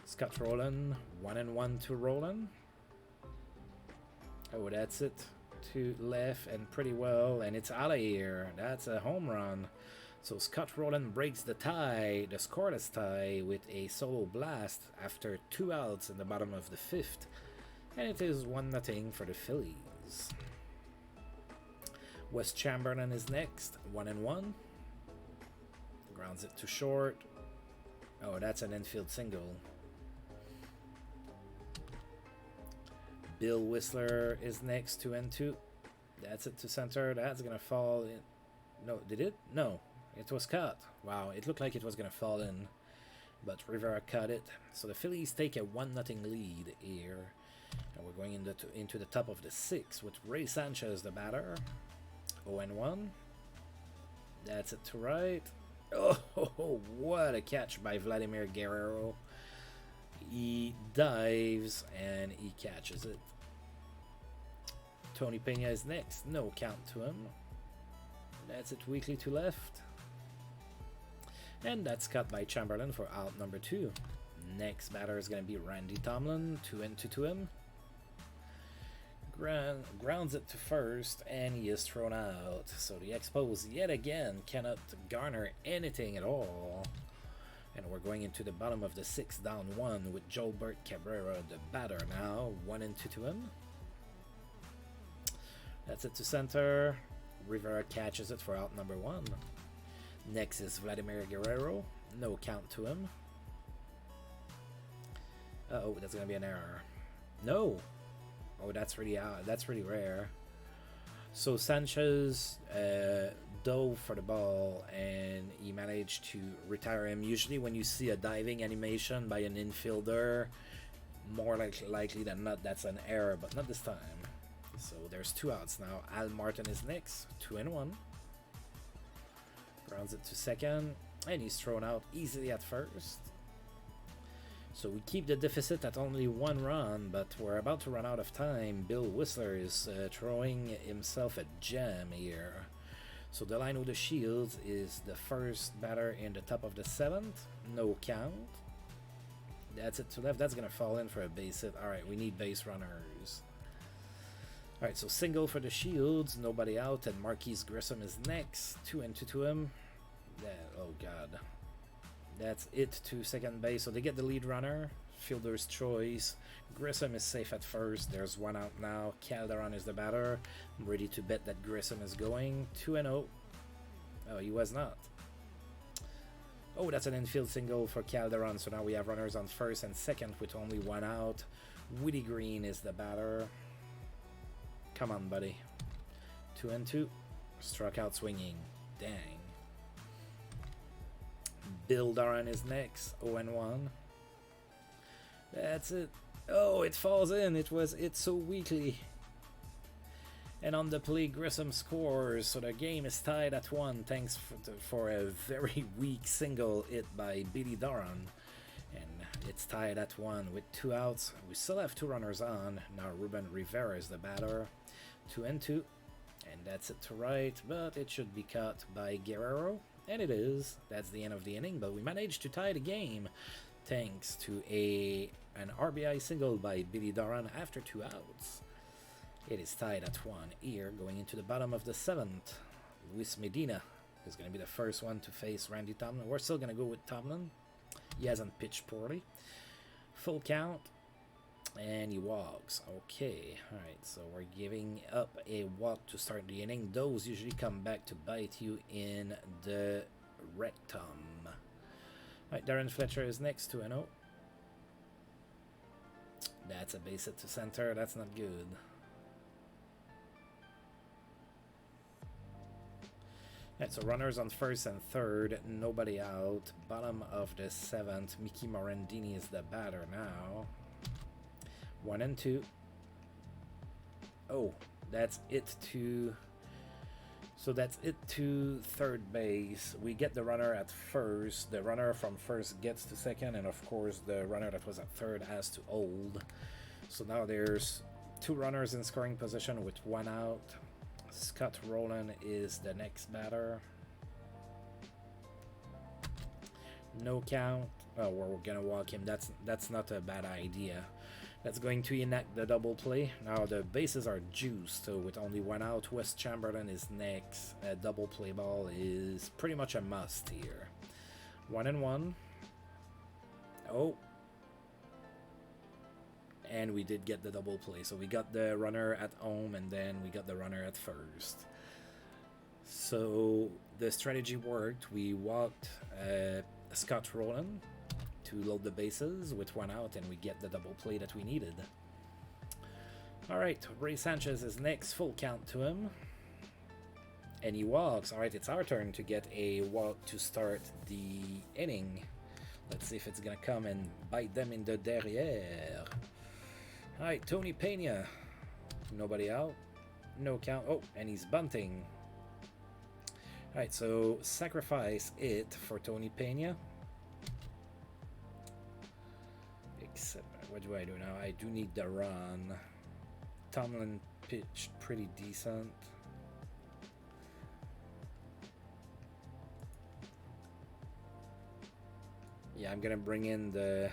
Scott Roland, 1-1 to Roland. Oh, that's it. To left and pretty well, and it's out of here. That's a home run. So Scott Roland breaks the tie, the scoreless tie, with a solo blast after 2 outs in the bottom of the 5th. And it is 1-0 for the Phillies. Wes Chamberlain is next, 1-1. Grounds it to short. Oh, that's an infield single. Bill Whistler is next, 2-2. That's it to center. That's going to fall in. No, did it? No, it was cut. Wow, it looked like it was going to fall in, but Rivera cut it. So the Phillies take a 1-0 lead here. And we're going into the top of the 6th with Ray Sanchez, the batter. 0-1. That's it to right. Oh, what a catch by Vladimir Guerrero. He dives and he catches it. Tony Pena is next. No count to him. That's it weakly to left. And that's cut by Chamberlain for out number 2. Next batter is going to be Randy Tomlin. 2-2 to him. Grounds it to first, and he is thrown out. So the Expos yet again cannot garner anything at all. And we're going into the bottom of the 6th, down 1, with Jolbert Cabrera, the batter now. 1-2 to him. That's it to center. Rivera catches it for out number 1. Next is Vladimir Guerrero. No count to him. Uh-oh, that's going to be an error. No! Oh, that's really rare. So Sanchez dove for the ball, and he managed to retire him. Usually when you see a diving animation by an infielder, more likely than not, that's an error, but not this time. So there's 2 outs now. Al Martin is next, 2-1. Grounds it to second, and he's thrown out easily at first. So we keep the deficit at only 1 run, but we're about to run out of time. Bill Whistler is throwing himself a gem here. So the line with the Shields is the first batter in the top of the 7th. No count. That's it to left. That's going to fall in for a base hit. Alright, we need base runners. Alright, so single for the Shields. Nobody out, and Marquise Grissom is next. 2-2 to him. Oh, God. That's it to second base. So they get the lead runner. Fielder's choice. Grissom is safe at first. There's 1 out now. Calderon is the batter. I'm ready to bet that Grissom is going. 2-0. Oh, he was not. Oh, that's an infield single for Calderon. So now we have runners on first and second with only 1 out. Woody Green is the batter. Come on, buddy. 2-2. Struck out swinging. Dang. Bill Darren is next, 0-1. That's it. Oh, it falls in. It's so weakly. And on the play, Grissom scores, so the game is tied at 1 thanks for a very weak single hit by Billy Darren. And it's tied at 1 with 2 outs. We still have 2 runners on. Now Reuben Rivera is the batter. 2-2. And that's it to right, but it should be caught by Guerrero. And it is. That's the end of the inning, but we managed to tie the game thanks to an RBI single by Billy Darren after 2 outs. It is tied at 1 here, going into the bottom of the 7th. Luis Medina is going to be the first one to face Randy Tomlin. We're still going to go with Tomlin. He hasn't pitched poorly. Full count. And he walks. Okay. Alright, so we're giving up a walk to start the inning. Those usually come back to bite you in the rectum. Alright, Darren Fletcher is next, 2-0. That's a base hit to center. That's not good. Alright, so runners on first and third. Nobody out. Bottom of the seventh. Mickey Morandini is the batter now. 1 and 2. Oh, that's it to... So that's it to third base. We get the runner at first. The runner from first gets to second. And of course, the runner that was at third has to hold. So now there's 2 runners in scoring position with 1 out. Scott Roland is the next batter. No count. Oh, we're going to walk him. That's not a bad idea. That's going to enact the double play. Now the bases are juiced, so with only 1 out, West Chamberlain is next. A double play ball is pretty much a must here. 1 and 1. Oh. And we did get the double play. So we got the runner at home, and then we got the runner at first. So the strategy worked. We walked Scott Roland to load the bases with 1 out, and we get the double play that we needed. Alright, Ray Sanchez is next, full count to him. And he walks. Alright, it's our turn to get a walk to start the inning. Let's see if it's gonna come and bite them in the derrière. Alright, Tony Pena. Nobody out. No count. Oh, and he's bunting. Alright, so sacrifice it for Tony Pena. Except, what do I do now? I do need the run. Tomlin pitched pretty decent. Yeah, I'm gonna bring in the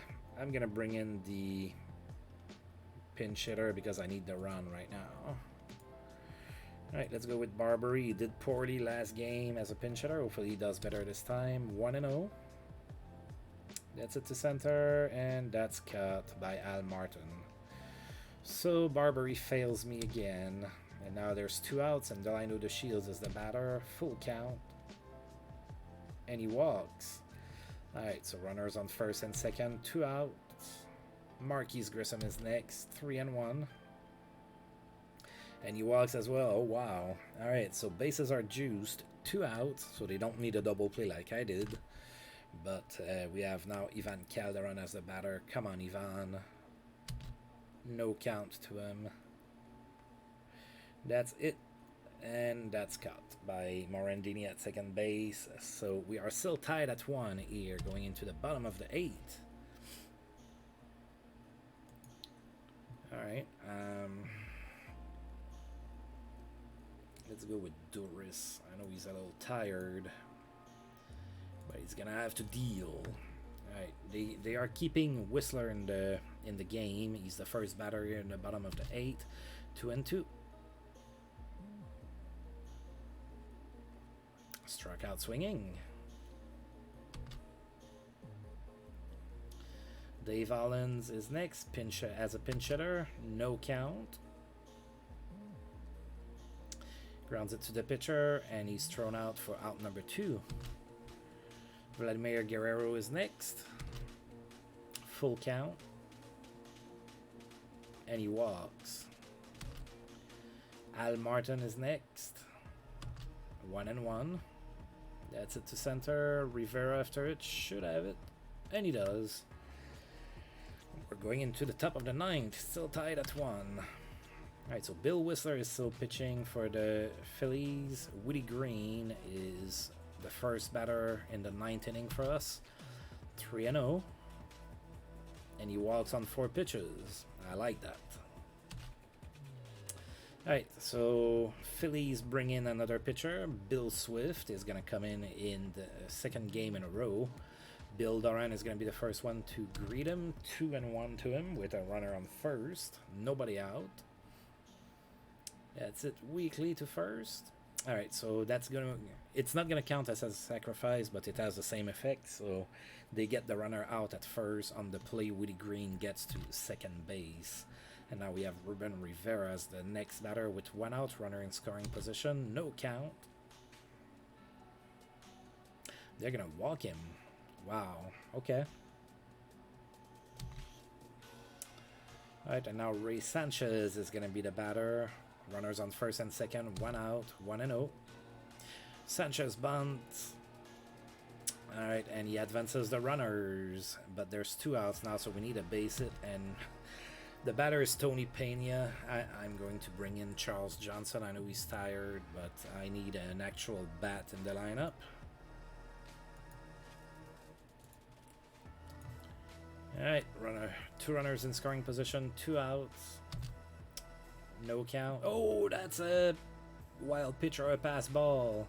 pinch hitter because I need the run right now. Alright, let's go with Barbary. He did poorly last game as a pinch hitter. Hopefully he does better this time. 1-0. That's it to center, and that's cut by Al Martin. So Barbary fails me again, and now there's 2 outs, and Delino De Shields is the batter. Full count, and he walks. Alright, so runners on first and second, 2 outs. Marquise Grissom is next, 3 and 1. And he walks as well. Oh, wow. Alright, so bases are juiced, 2 outs, so they don't need a double play like I did. But we have now Ivan Calderon as the batter. Come on, Ivan. No count to him. That's it. And that's cut by Morandini at second base. So we are still tied at 1 here, going into the bottom of the 8th. Alright. Let's go with Doris. I know he's a little tired, but he's gonna have to deal. Alright, they are keeping Whistler in the game. He's the first batter here in the bottom of the 8th. 2 and 2. Struck out swinging. Dave Allens is next, as a pinch hitter. No count. Grounds it to the pitcher, and he's thrown out for out number 2. Vladimir Guerrero is next. Full count. And he walks. Al Martin is next. 1 and 1. That's it to center. Rivera after it. Should have it. And he does. We're going into the top of the 9th. Still tied at 1. Alright, so Bill Whistler is still pitching for the Phillies. Woody Green is the first batter in the 9th inning for us. 3 and 0. And he walks on 4 pitches. I like that. Alright, so Phillies bring in another pitcher. Bill Swift is going to come in the second game in a row. Bill Doran is going to be the first one to greet him. 2 and 1 to him with a runner on first. Nobody out. That's it. Weekly to first. All right, so that's gonna. It's not gonna count as a sacrifice, but it has the same effect. So they get the runner out at first on the play. Woody Green gets to second base, and now we have Reuben Rivera as the next batter with one out, runner in scoring position, no count. They're gonna walk him. Wow. Okay. All right, and now Ray Sanchez is gonna be the batter. Runners on first and second, one out, 1-0. Sanchez bunts. All right, and he advances the runners, but there's two outs now, so we need to base it. And the batter is Tony Pena. I'm going to bring in Charles Johnson. I know he's tired, but I need an actual bat in the lineup. All right, two runners in scoring position, two outs. No count. Oh, that's a wild pitch or a pass ball.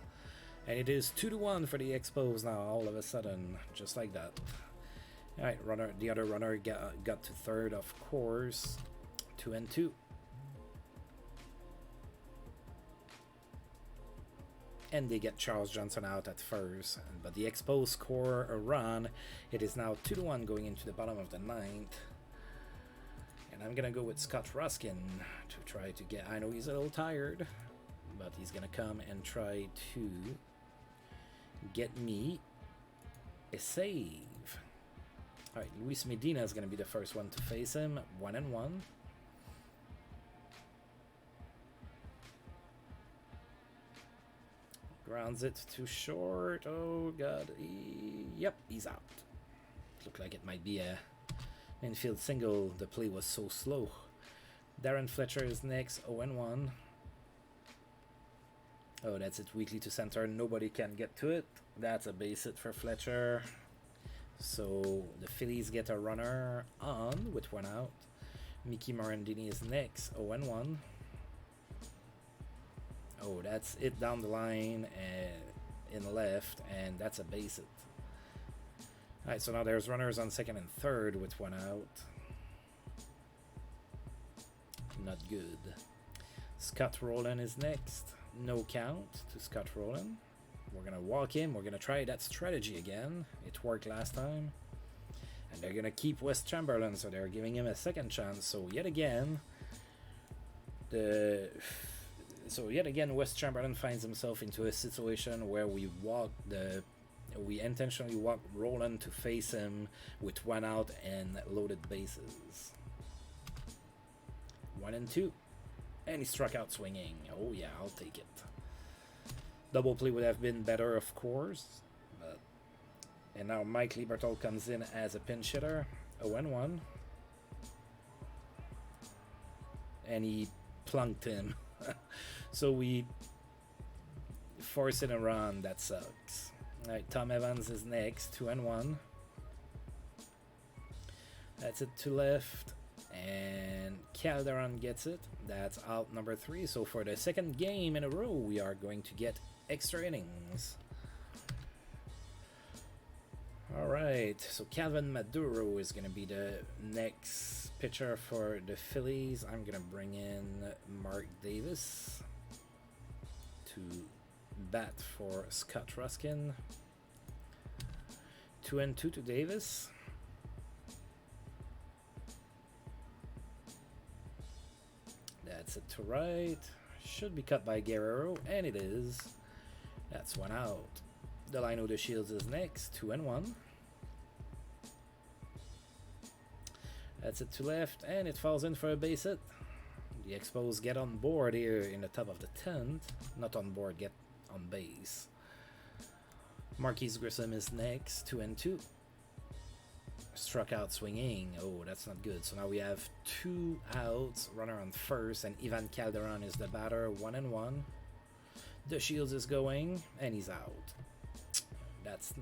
And it is 2-1 for the Expos now, all of a sudden, just like that. All right, the other runner got to third, of course. 2-2. And they get Charles Johnson out at first. But the Expos score a run. It is now 2-1 going into the bottom of the ninth. And I'm going to go with Scott Ruskin to try to get... I know he's a little tired, but he's going to come and try to get me a save. All right, Luis Medina is going to be the first one to face him. 1-1. Grounds it too short. Oh, God. Yep, he's out. Looked like it might be a infield single. The play was so slow. Darren Fletcher is next. 0-1. Oh, that's it. Weakly to center. Nobody can get to it. That's a base hit for Fletcher. So the Phillies get a runner on with one out. Mickey Morandini is next. 0-1. Oh, that's it down the line and in the left, and that's a base hit. All right, so now there's runners on second and third with one out. Not good. Scott Roland is next. No count to Scott Roland. We're going to walk him. We're going to try that strategy again. It worked last time. And they're going to keep West Chamberlain, so they're giving him a second chance. So yet again, West Chamberlain finds himself into a situation where we intentionally walk Roland to face him with one out and loaded bases. 1-2. And he struck out swinging. Oh yeah, I'll take it. Double play would have been better, of course. And now Mike Lieberthal comes in as a pinch hitter. 0-1. And he plunked him. So we force in a run. That sucks. All right, Tom Evans is next. 2-1. That's it to left. And Calderon gets it. That's out number 3. So for the second game in a row, we are going to get extra innings. All right. So Calvin Maduro is going to be the next pitcher for the Phillies. I'm going to bring in Mark Davis to bat for Scott Ruskin. 2-2 to Davis. That's it to right. Should be cut by Guerrero, and it is. That's one out. Delino De Shields is next. 2-1. That's it to left, and it falls in for a base hit. The Expos get on board here in the top of the 10th. Not on board, get on base. Marquise Grissom is next. 2-2. Struck out swinging. Oh, that's not good. So now we have 2 outs. Runner on first, and Ivan Calderon is the batter. 1-1. The Shields is going, and he's out. That's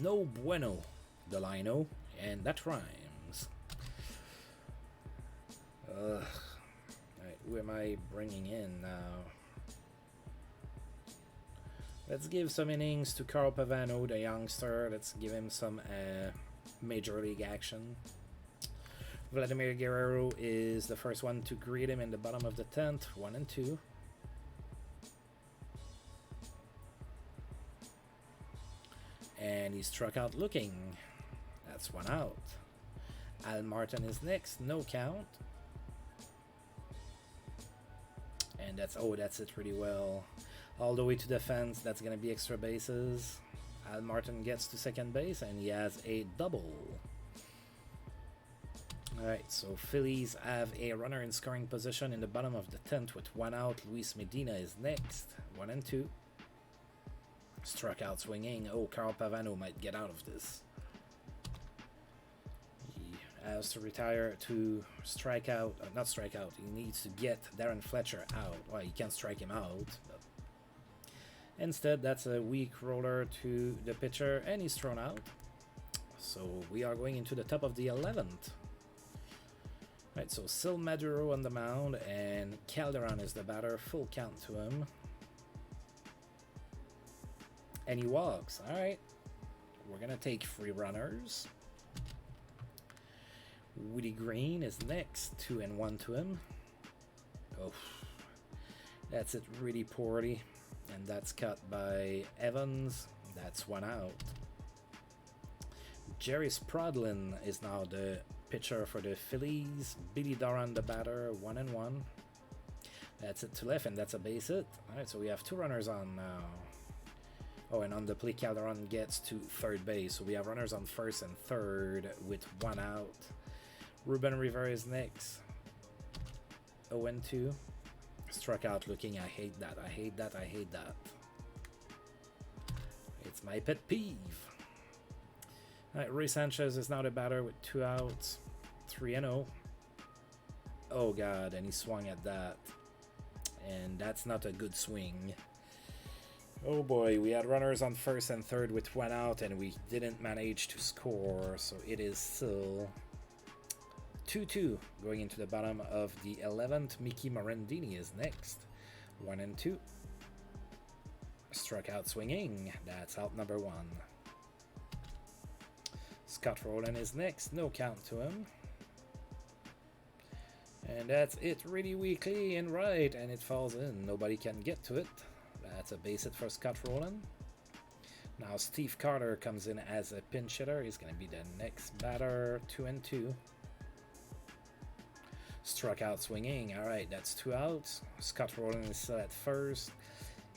no bueno, Delino, and that rhymes. Alright, who am I bringing in now? Let's give some innings to Carl Pavano, the youngster. Let's give him some major league action. Vladimir Guerrero is the first one to greet him in the bottom of the 10th. 1-2. And he struck out looking. That's one out. Al Martin is next. No count. And that's it really well. All the way to the fence. That's going to be extra bases. Al Martin gets to second base and he has a double. Alright, so Phillies have a runner in scoring position in the bottom of the 10th with one out. Luis Medina is next. 1-2. Struck out swinging. Oh, Carl Pavano might get out of this. He has to retire to strike out. Not strike out. He needs to get Darren Fletcher out. Well, he can't strike him out. But instead, that's a weak roller to the pitcher, and he's thrown out. So we are going into the top of the 11th. Right, so Sil Maduro on the mound, and Calderon is the batter. Full count to him. And he walks. Alright. We're going to take 3 runners. Woody Green is next. 2-1 to him. Oh, that's it really poorly. And that's cut by Evans. That's one out. Jerry Sprodlin is now the pitcher for the Phillies. Billy Doran the batter. 1-1. That's it to left, and that's a base hit. Alright, so we have 2 runners on now. Oh, and on the play, Calderon gets to third base. So we have runners on first and third with 1 out. Reuben Rivera is next. 0-2. Struck out looking. I hate that. I hate that. I hate that. It's my pet peeve. Alright, Ray Sanchez is now the batter with 2 outs. 3-0. Oh, God. And he swung at that. And that's not a good swing. Oh boy, we had runners on first and third with 1 out, and we didn't manage to score, so it is still 2-2 going into the bottom of the 11th. Mickey Morandini is next. 1-2. Struck out swinging. That's out number 1. Scott Roland is next. No count to him. And that's it really weakly and right, and it falls in. Nobody can get to it. That's a base hit for Scott Roland. Now Steve Carter comes in as a pinch hitter. He's going to be the next batter. 2-2. Struck out swinging. Alright, that's 2 outs. Scott Roland is still at first.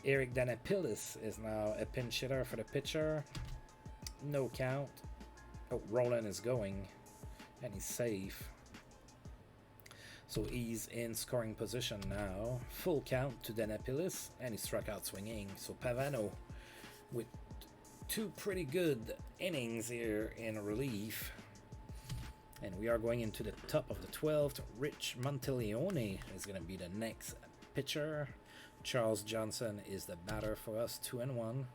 Eric Danapillis is now a pinch hitter for the pitcher. No count. Oh, Roland is going. And he's safe. So he's in scoring position now. Full count to Danapillis, and he struck out swinging. So Pavano with 2 pretty good innings here in relief. And we are going into the top of the 12th. Rich Monteleone is going to be the next pitcher. Charles Johnson is the batter for us. 2-1.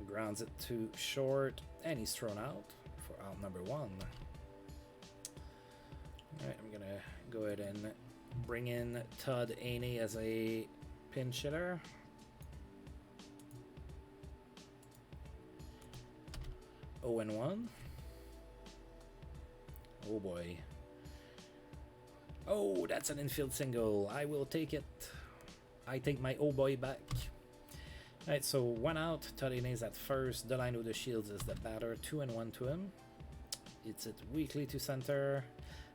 Grounds it to short, and he's thrown out for out number 1. Alright, I'm gonna go ahead and bring in Todd Aney as a pinch hitter. Oh, and 1. Oh boy. Oh, that's an infield single. I will take it. I take my oh boy back. Alright, so 1 out. Todd Inez at first. Delino de Shields is the batter. 2-1 to him. It's it weakly to center.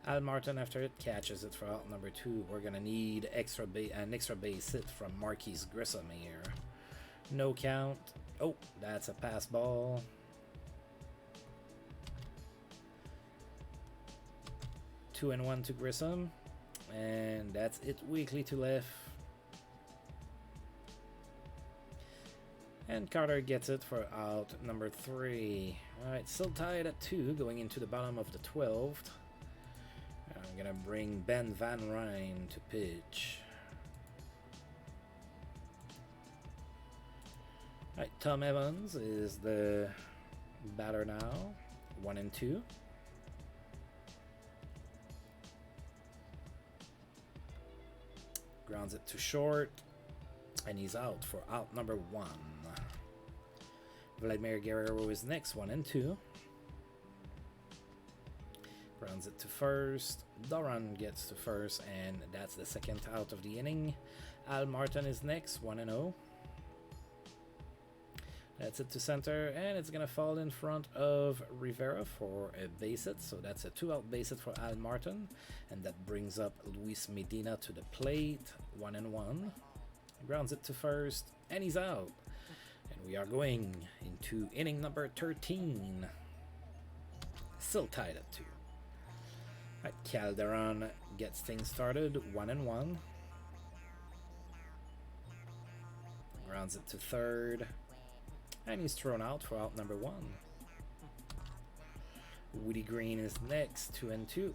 Al Martin after it catches it for out number 2. We're gonna need an extra base hit from Marquise Grissom here. No count. Oh, that's a pass ball. Two and 1 to Grissom, and that's it weakly to left. And Carter gets it for out number 3. Alright, still tied at 2 going into the bottom of the 12th. I'm gonna bring Ben Van Ryn to pitch. Alright, Tom Evans is the batter now. 1-2. Grounds it to short, and he's out for out number 1. Vladimir Guerrero is next. 1-2. Grounds it to first. Doran gets to first, and that's the second out of the inning. Al Martin is next, 1-0. That's it to center, and it's going to fall in front of Rivera for a base hit. So that's a 2-out base hit for Al Martin, and that brings up Luis Medina to the plate, 1-1. Grounds it to first, and he's out. And we are going into inning number 13. Still tied at 2. Right, Calderon gets things started, 1-1. Grounds it to third. And he's thrown out for out number 1. Woody Green is next, 2-2.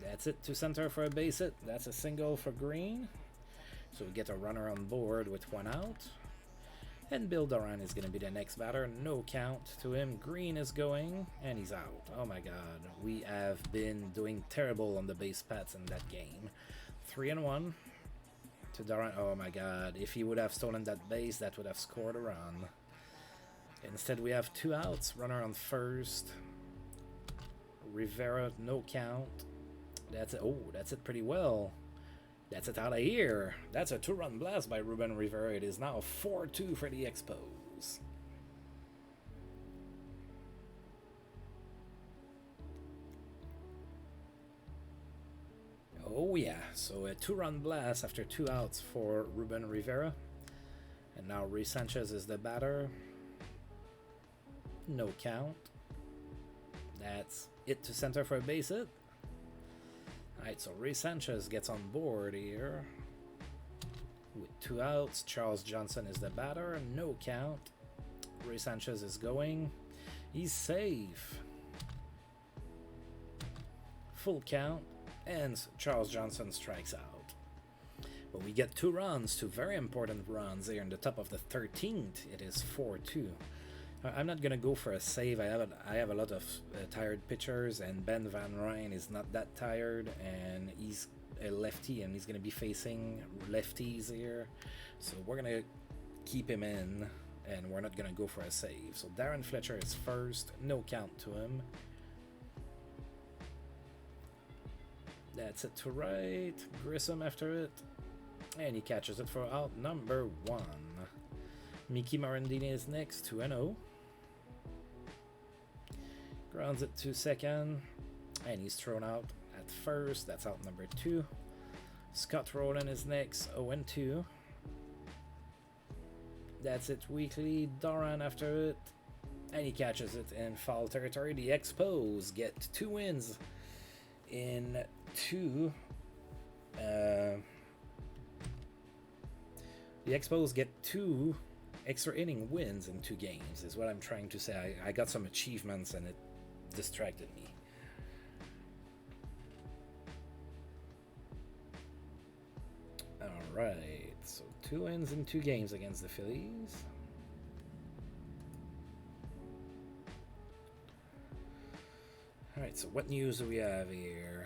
That's it to center for a base hit. That's a single for Green. So we get a runner on board with 1 out. And Bill Duran is going to be the next batter. No count to him. Green is going, and he's out. Oh my god. We have been doing terrible on the base paths in that game. 3-1. To Darren. Oh my god, if he would have stolen that base, that would have scored a run. Instead we have 2 outs, runner on first. Rivera, no count. That's it. Oh, that's it pretty well. That's it out of here. That's a 2-run blast by Reuben Rivera. It is now 4-2 for the Expos. Oh yeah, so a 2-run blast after 2 outs for Reuben Rivera. And now Rey Sanchez is the batter. No count. That's it to center for a base hit. Alright, so Rey Sanchez gets on board here. With 2 outs, Charles Johnson is the batter. No count. Rey Sanchez is going. He's safe. Full count. And Charles Johnson strikes out. But we get 2 runs, 2 very important runs here in the top of the 13th. It is 4-2. I'm not going to go for a save. I have a lot of tired pitchers, and Ben Van Ryn is not that tired, and he's a lefty, and he's going to be facing lefties here. So we're going to keep him in, and we're not going to go for a save. So Darren Fletcher is first. No count to him. That's it to right. Grissom after it. And he catches it for out number 1. Mickey Morandini is next, 2-0. Grounds it to second. And he's thrown out at first. That's out number 2. Scott Roland is next, 0-2. That's it weekly. Doran after it. And he catches it in foul territory. The Expos get 2 wins in 2. The Expos get 2 extra inning wins in 2 games, is what I'm trying to say. I got some achievements and it distracted me. Alright, so 2 wins in 2 games against the Phillies. Alright, so what news do we have here?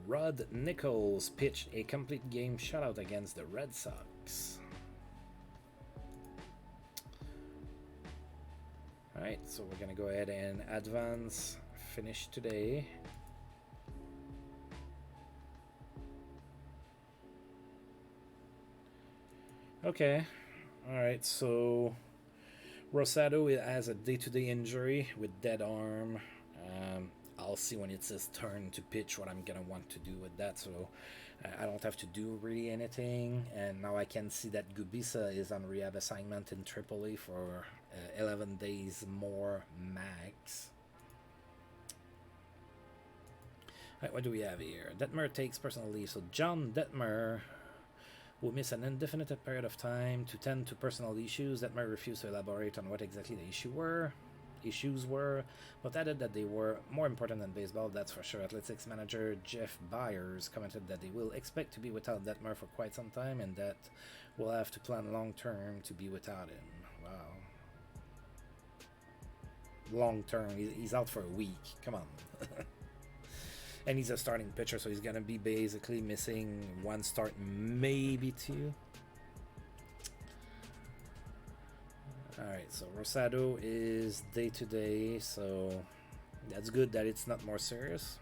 Rod Nichols pitched a complete game shutout against the Red Sox. Alright, so we're going to go ahead and advance finish today. Okay, alright, so Rosado has a day-to-day injury with dead arm. I'll see when it's his turn to pitch what I'm gonna want to do with that, so I don't have to do really anything. And now I can see that Gubisa is on rehab assignment in AAA for 11 days more max. Alright, what do we have here? Detmer takes personal leave. So John Detmer will miss an indefinite period of time to tend to personal issues. Detmer refused to elaborate on what exactly the issues were, but added that they were more important than baseball, that's for sure. Athletics manager Jeff Byers commented that they will expect to be without Detmer for quite some time, and that we'll have to plan long term to be without him. Wow. Long term, he's out for a week. Come on. And he's a starting pitcher, so he's gonna be basically missing 1 start, maybe 2. Alright, so Rosado is day-to-day, so That's good that it's not more serious.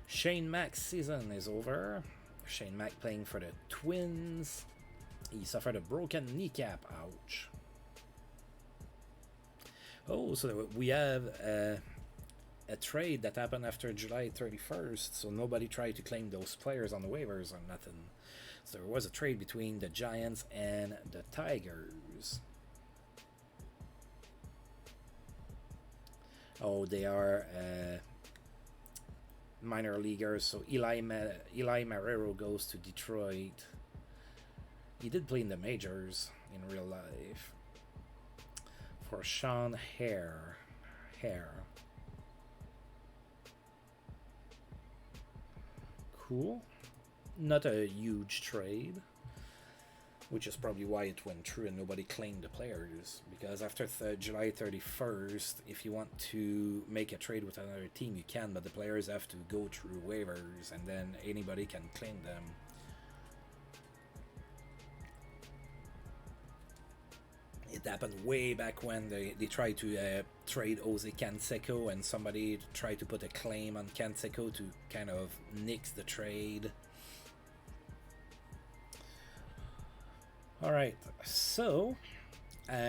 Shane Mack's season is over. Shane Mack playing for the Twins. He suffered a broken kneecap. Ouch. Oh, so we have a trade that happened after July 31st, so nobody tried to claim those players on the waivers or nothing. So there was a trade between the Giants and the Tigers. Oh, they are minor leaguers, so Eli Marrero goes to Detroit. He did play in the majors in real life. For Sean Hare. Cool. Not a huge trade, which is probably why it went through and nobody claimed the players. Because after July 31st, if you want to make a trade with another team, you can, but the players have to go through waivers and then anybody can claim them. It happened way back when they tried to trade Jose Canseco and somebody tried to put a claim on Canseco to kind of nix the trade. Alright, so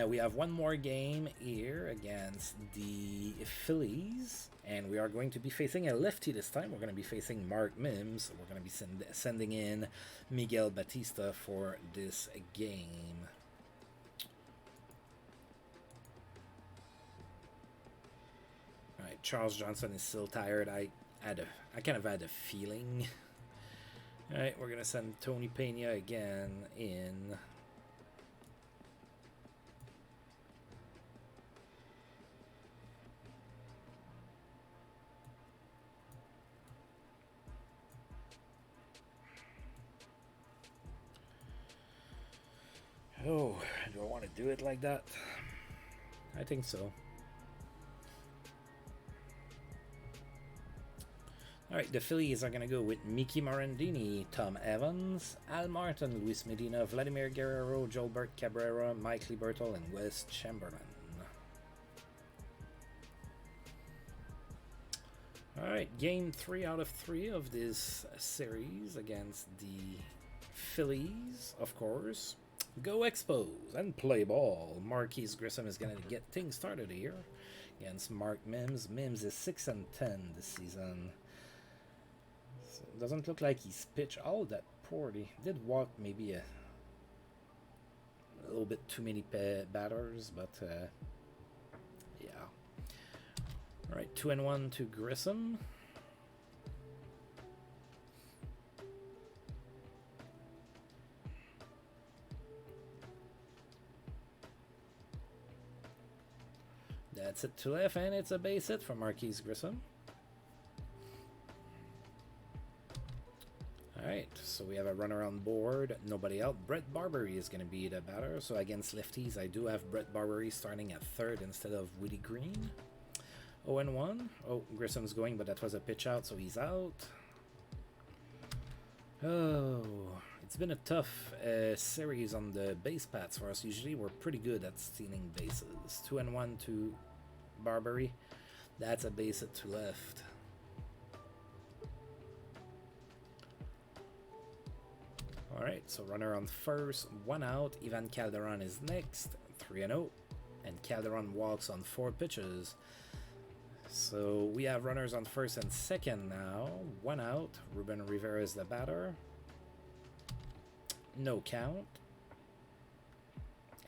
we have one more game here against the Phillies, and we are going to be facing a lefty this time. We're going to be facing Mark Mims. We're going to be sending in Miguel Batista for this game. Alright, Charles Johnson is still tired. I kind of had a feeling. Alright, we're going to send Tony Pena again in. Oh, do I want to do it like that? I think so. Alright, the Phillies are going to go with Mickey Morandini, Tom Evans, Al Martin, Luis Medina, Vladimir Guerrero, Jolbert Cabrera, Mike Lieberthal, and Wes Chamberlain. Alright, game 3 out of 3 of this series against the Phillies, of course. Go Expos and play ball. Marquise Grissom is going to get things started here against Mark Mims. Mims is 6-10 this season. So it doesn't look like he's pitched all that poorly. Did walk maybe a little bit too many batters, but yeah. All right, 2-1 to Grissom. That's it to left, and it's a base hit for Marquise Grissom. Alright, so we have a runner on board, nobody out. Brett Barbery is going to be the batter. So against lefties, I do have Brett Barbery starting at third instead of Willie Green. 0-1. Oh, Grissom's going, but that was a pitch out, so he's out. Oh, it's been a tough series on the base paths for us. Usually we're pretty good at stealing bases. 2-1 to Barbery. That's a base hit to left. Alright, so runner on first, 1 out. Ivan Calderon is next, 3-0. And Calderon walks on 4 pitches. So we have runners on first and second now. 1 out. Reuben Rivera is the batter. No count.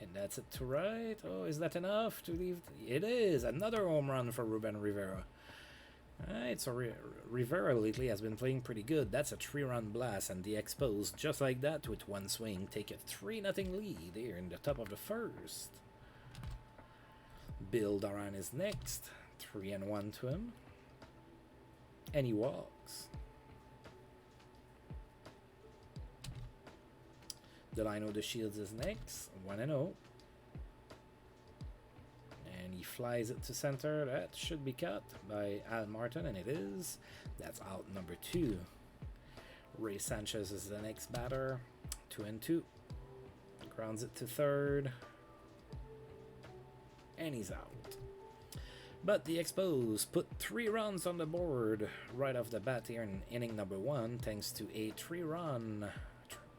And that's it to right. Oh, is that enough to leave? It is. Another home run for Reuben Rivera. Alright, so Rivera lately has been playing pretty good. That's a 3-run blast, and the Expos, just like that, with 1 swing, take a 3-0 lead here in the top of the first. Bill Duran is next. 3-1 to him. And he walks. Delino De Shields is next. 1-0. And he flies it to center. That should be cut by Al Martin, and it is. That's out number 2. Ray Sanchez is the next batter. 2-2. Grounds it to third. And he's out. But the Expos put 3 runs on the board right off the bat here in inning number 1, thanks to a 3-run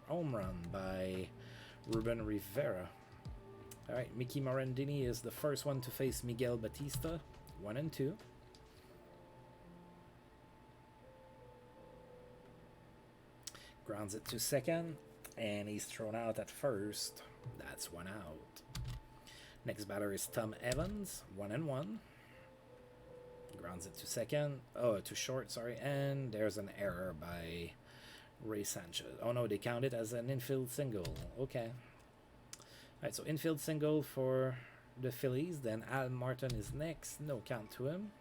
home run by Reuben Rivera. Alright, Mickey Morandini is the first one to face Miguel Batista, 1-2. Grounds it to second, and he's thrown out at first. That's 1 out. Next batter is Tom Evans, 1-1. Grounds it to second, to short, sorry, and there's an error by Ray Sanchez. Oh no, they count it as an infield single. Okay. Alright, so infield single for the Phillies. Then Al Martin is next. No count to him.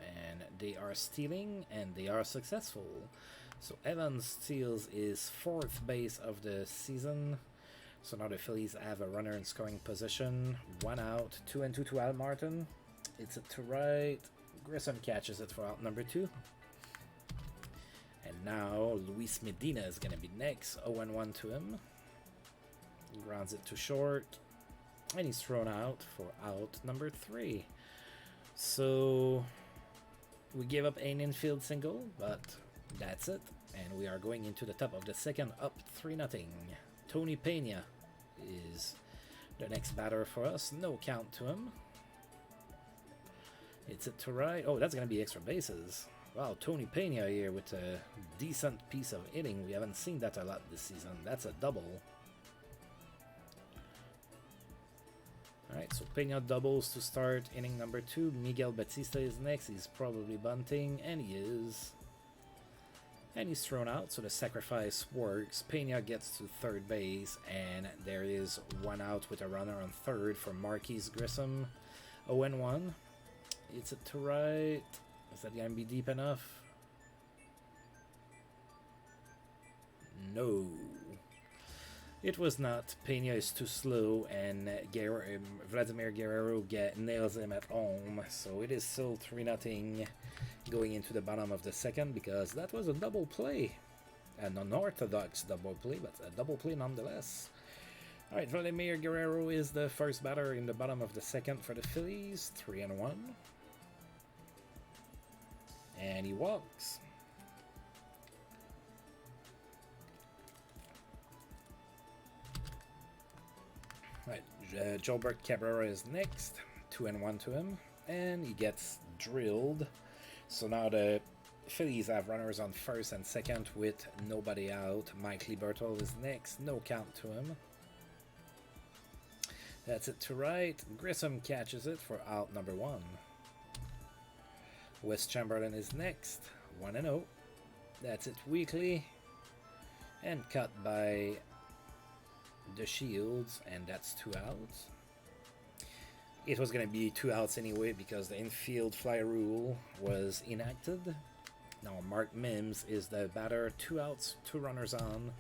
And they are stealing, and they are successful. So Evans steals his 4th base of the season. So now the Phillies have a runner in scoring position. 1 out, 2-2 to Al Martin. It's it to right. Grissom catches it for out number 2. And now Luis Medina is going to be next. 0-1 to him. Grounds it to short. And he's thrown out for out number 3. So we gave up an infield single, but that's it. And we are going into the top of the second, up 3-0. Tony Pena is the next batter for us. No count to him. It's it to right. Oh, that's going to be extra bases. Wow, Tony Pena here with a decent piece of hitting. We haven't seen that a lot this season. That's a double. Alright, so Pena doubles to start inning number 2. Miguel Batista is next. He's probably bunting, and he is. And he's thrown out, so the sacrifice works. Pena gets to third base, and there is 1 out with a runner on third for Marquise Grissom. 0-1. It's it to right. Is that going to be deep enough? No. It was not. Pena is too slow, and Vladimir Guerrero nails him at home. So it is still 3-0 going into the bottom of the second, because that was a double play. An unorthodox double play, but a double play nonetheless. Alright, Vladimir Guerrero is the first batter in the bottom of the second for the Phillies. 3-1. And he walks. Right, Jolbert Cabrera is next. 2-1 to him. And he gets drilled. So now the Phillies have runners on first and second with nobody out. Mike Lieberthal is next. No count to him. That's it to right. Grissom catches it for out number 1. Wes Chamberlain is next. 1-0. That's it weekly. And cut by the Shields, and that's 2 outs. It was going to be 2 outs anyway because the infield fly rule was enacted. Now Mark Mims is the batter. 2 outs, 2 runners on.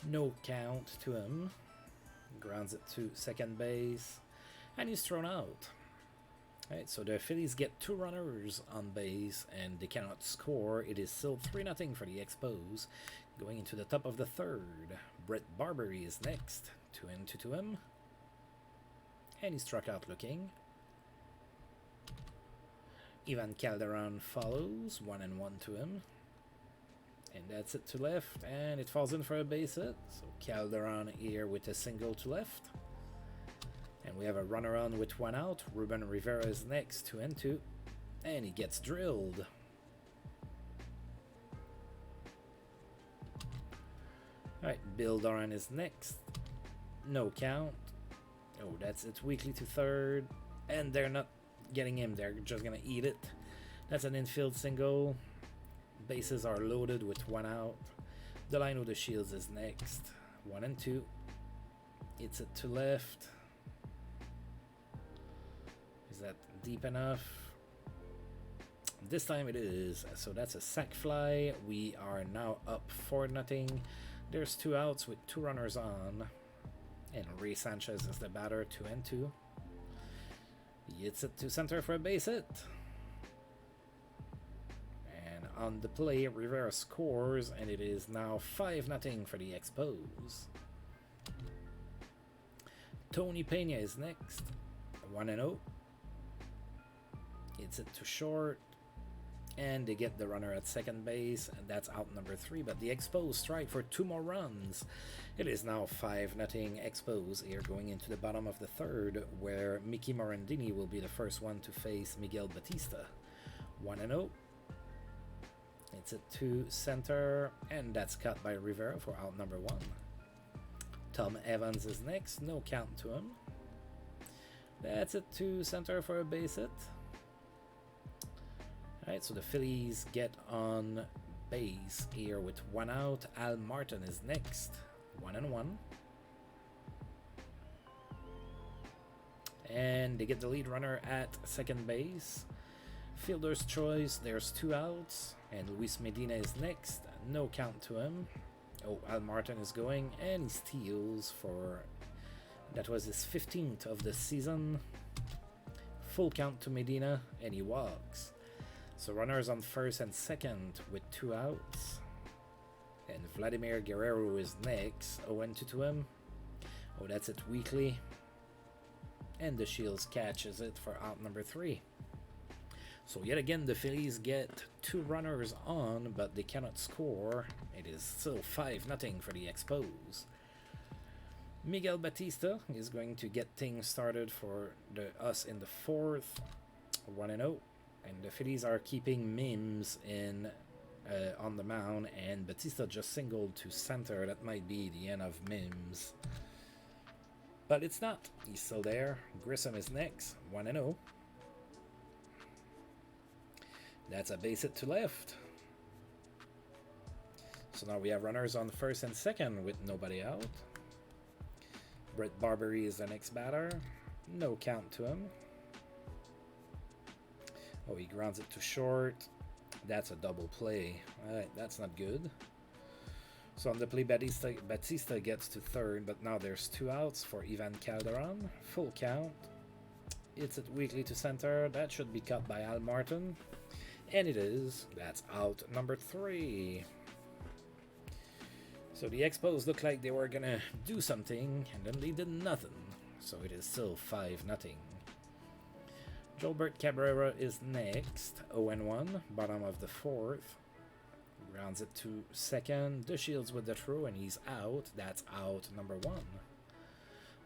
No count to him. Grounds it to second base, and he's thrown out. Right, so the Phillies get 2 runners on base, and they cannot score. It is still 3-0 for the Expos. Going into the top of the third, Brett Barbery is next. 2-2 to him, and he struck out looking. Ivan Calderon follows. 1-1 to him. And that's it to left, and it falls in for a base hit. So Calderon here with a single to left. And we have a runner on with 1 out. Reuben Rivera is next, 2-2. And he gets drilled. Alright, Bill Doran is next. No count. Oh, that's it weakly to third. And they're not getting him, they're just gonna eat it. That's an infield single. Bases are loaded with 1 out. Delino the Shields is next. 1-2. It's it to left. Is that deep enough? This time it is. So that's a sac fly. We are now up 4-0. There's 2 outs with 2 runners on. And Ray Sanchez is the batter. 2-2. He hits it to center for a base hit. And on the play, Rivera scores, and it is now 5-0 for the Expos. Tony Pena is next. 1-0. Hits it to short. And they get the runner at second base, and that's out number 3. But the Expos strike for 2 more runs. It is now 5-0 Expos here going into the bottom of the third, where Mickey Morandini will be the first one to face Miguel Batista. 1-0. It's it to center, and that's cut by Rivera for out number 1. Tom Evans is next, no count to him. That's it to center for a base hit. Alright, so the Phillies get on base here with 1 out. Al Martin is next, 1-1. And they get the lead runner at second base. Fielder's choice, there's 2 outs. And Luis Medina is next, no count to him. Oh, Al Martin is going, and he steals for... That was his 15th of the season. Full count to Medina, and he walks. So runners on first and second with 2 outs. And Vladimir Guerrero is next. 0-2 to him. Oh, that's it weekly. And the Shields catches it for out number 3. So yet again, the Phillies get 2 runners on, but they cannot score. It is still 5-0 for the Expos. Miguel Batista is going to get things started for us in the 4th. 1-0. And the Phillies are keeping Mims in on the mound, and Batista just singled to center. That might be the end of Mims. But it's not. He's still there. Grissom is next. 1-0. That's a base hit to left. So now we have runners on first and second with nobody out. Brett Barbery is the next batter. No count to him. Oh, he grounds it to short. That's a double play. Alright, that's not good. So on the play, Batista gets to third, but now there's 2 outs for Ivan Calderon. Full count. It's it weakly to center. That should be cut by Al Martin. And it is. That's out number 3. So the Expos looked like they were going to do something, and then they did nothing. So it is still 5-0. Gilbert Cabrera is next, 0-1, bottom of the 4th. Rounds it to second. The Shields with the throw, and he's out. That's out number 1.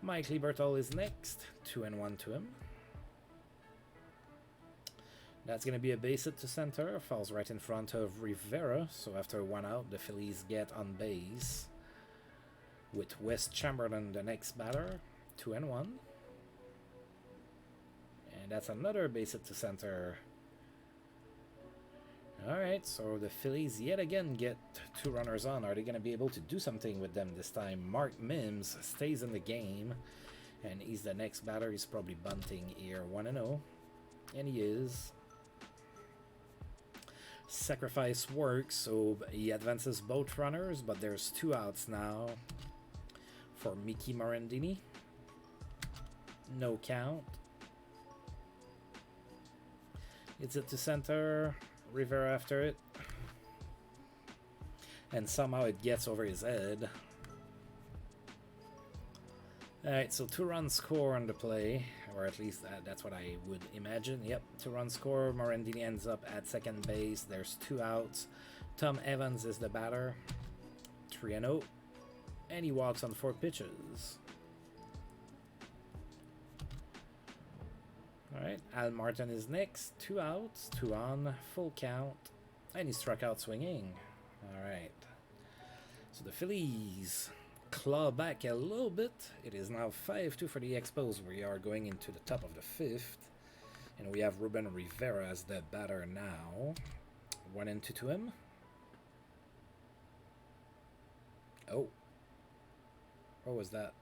Mike Lieberthal is next, 2-1 to him. That's going to be a base hit to center. Falls right in front of Rivera. So after 1 out, the Phillies get on base with Wes Chamberlain, the next batter, 2-1. And that's another base hit to center. Alright, so the Phillies yet again get 2 runners on. Are they going to be able to do something with them this time? Mark Mims stays in the game, and he's the next batter. He's probably bunting here, 1-0. And he is. Sacrifice works, so he advances both runners, but there's 2 outs now for Mickey Morandini. No count. It's it to center. Rivera after it. And somehow it gets over his head. Alright, so 2-run score on the play. Or at least that's what I would imagine. Yep, 2-run score. Morandini ends up at second base. There's 2 outs. Tom Evans is the batter. 3-0. And he walks on 4 pitches. Alright, Al Martin is next. 2 outs, 2 on, full count. And he struck out swinging. Alright. So the Phillies claw back a little bit. It is now 5-2 for the Expos. We are going into the top of the 5th. And we have Reuben Rivera as the batter now. 1-2 to him. Oh. What was that?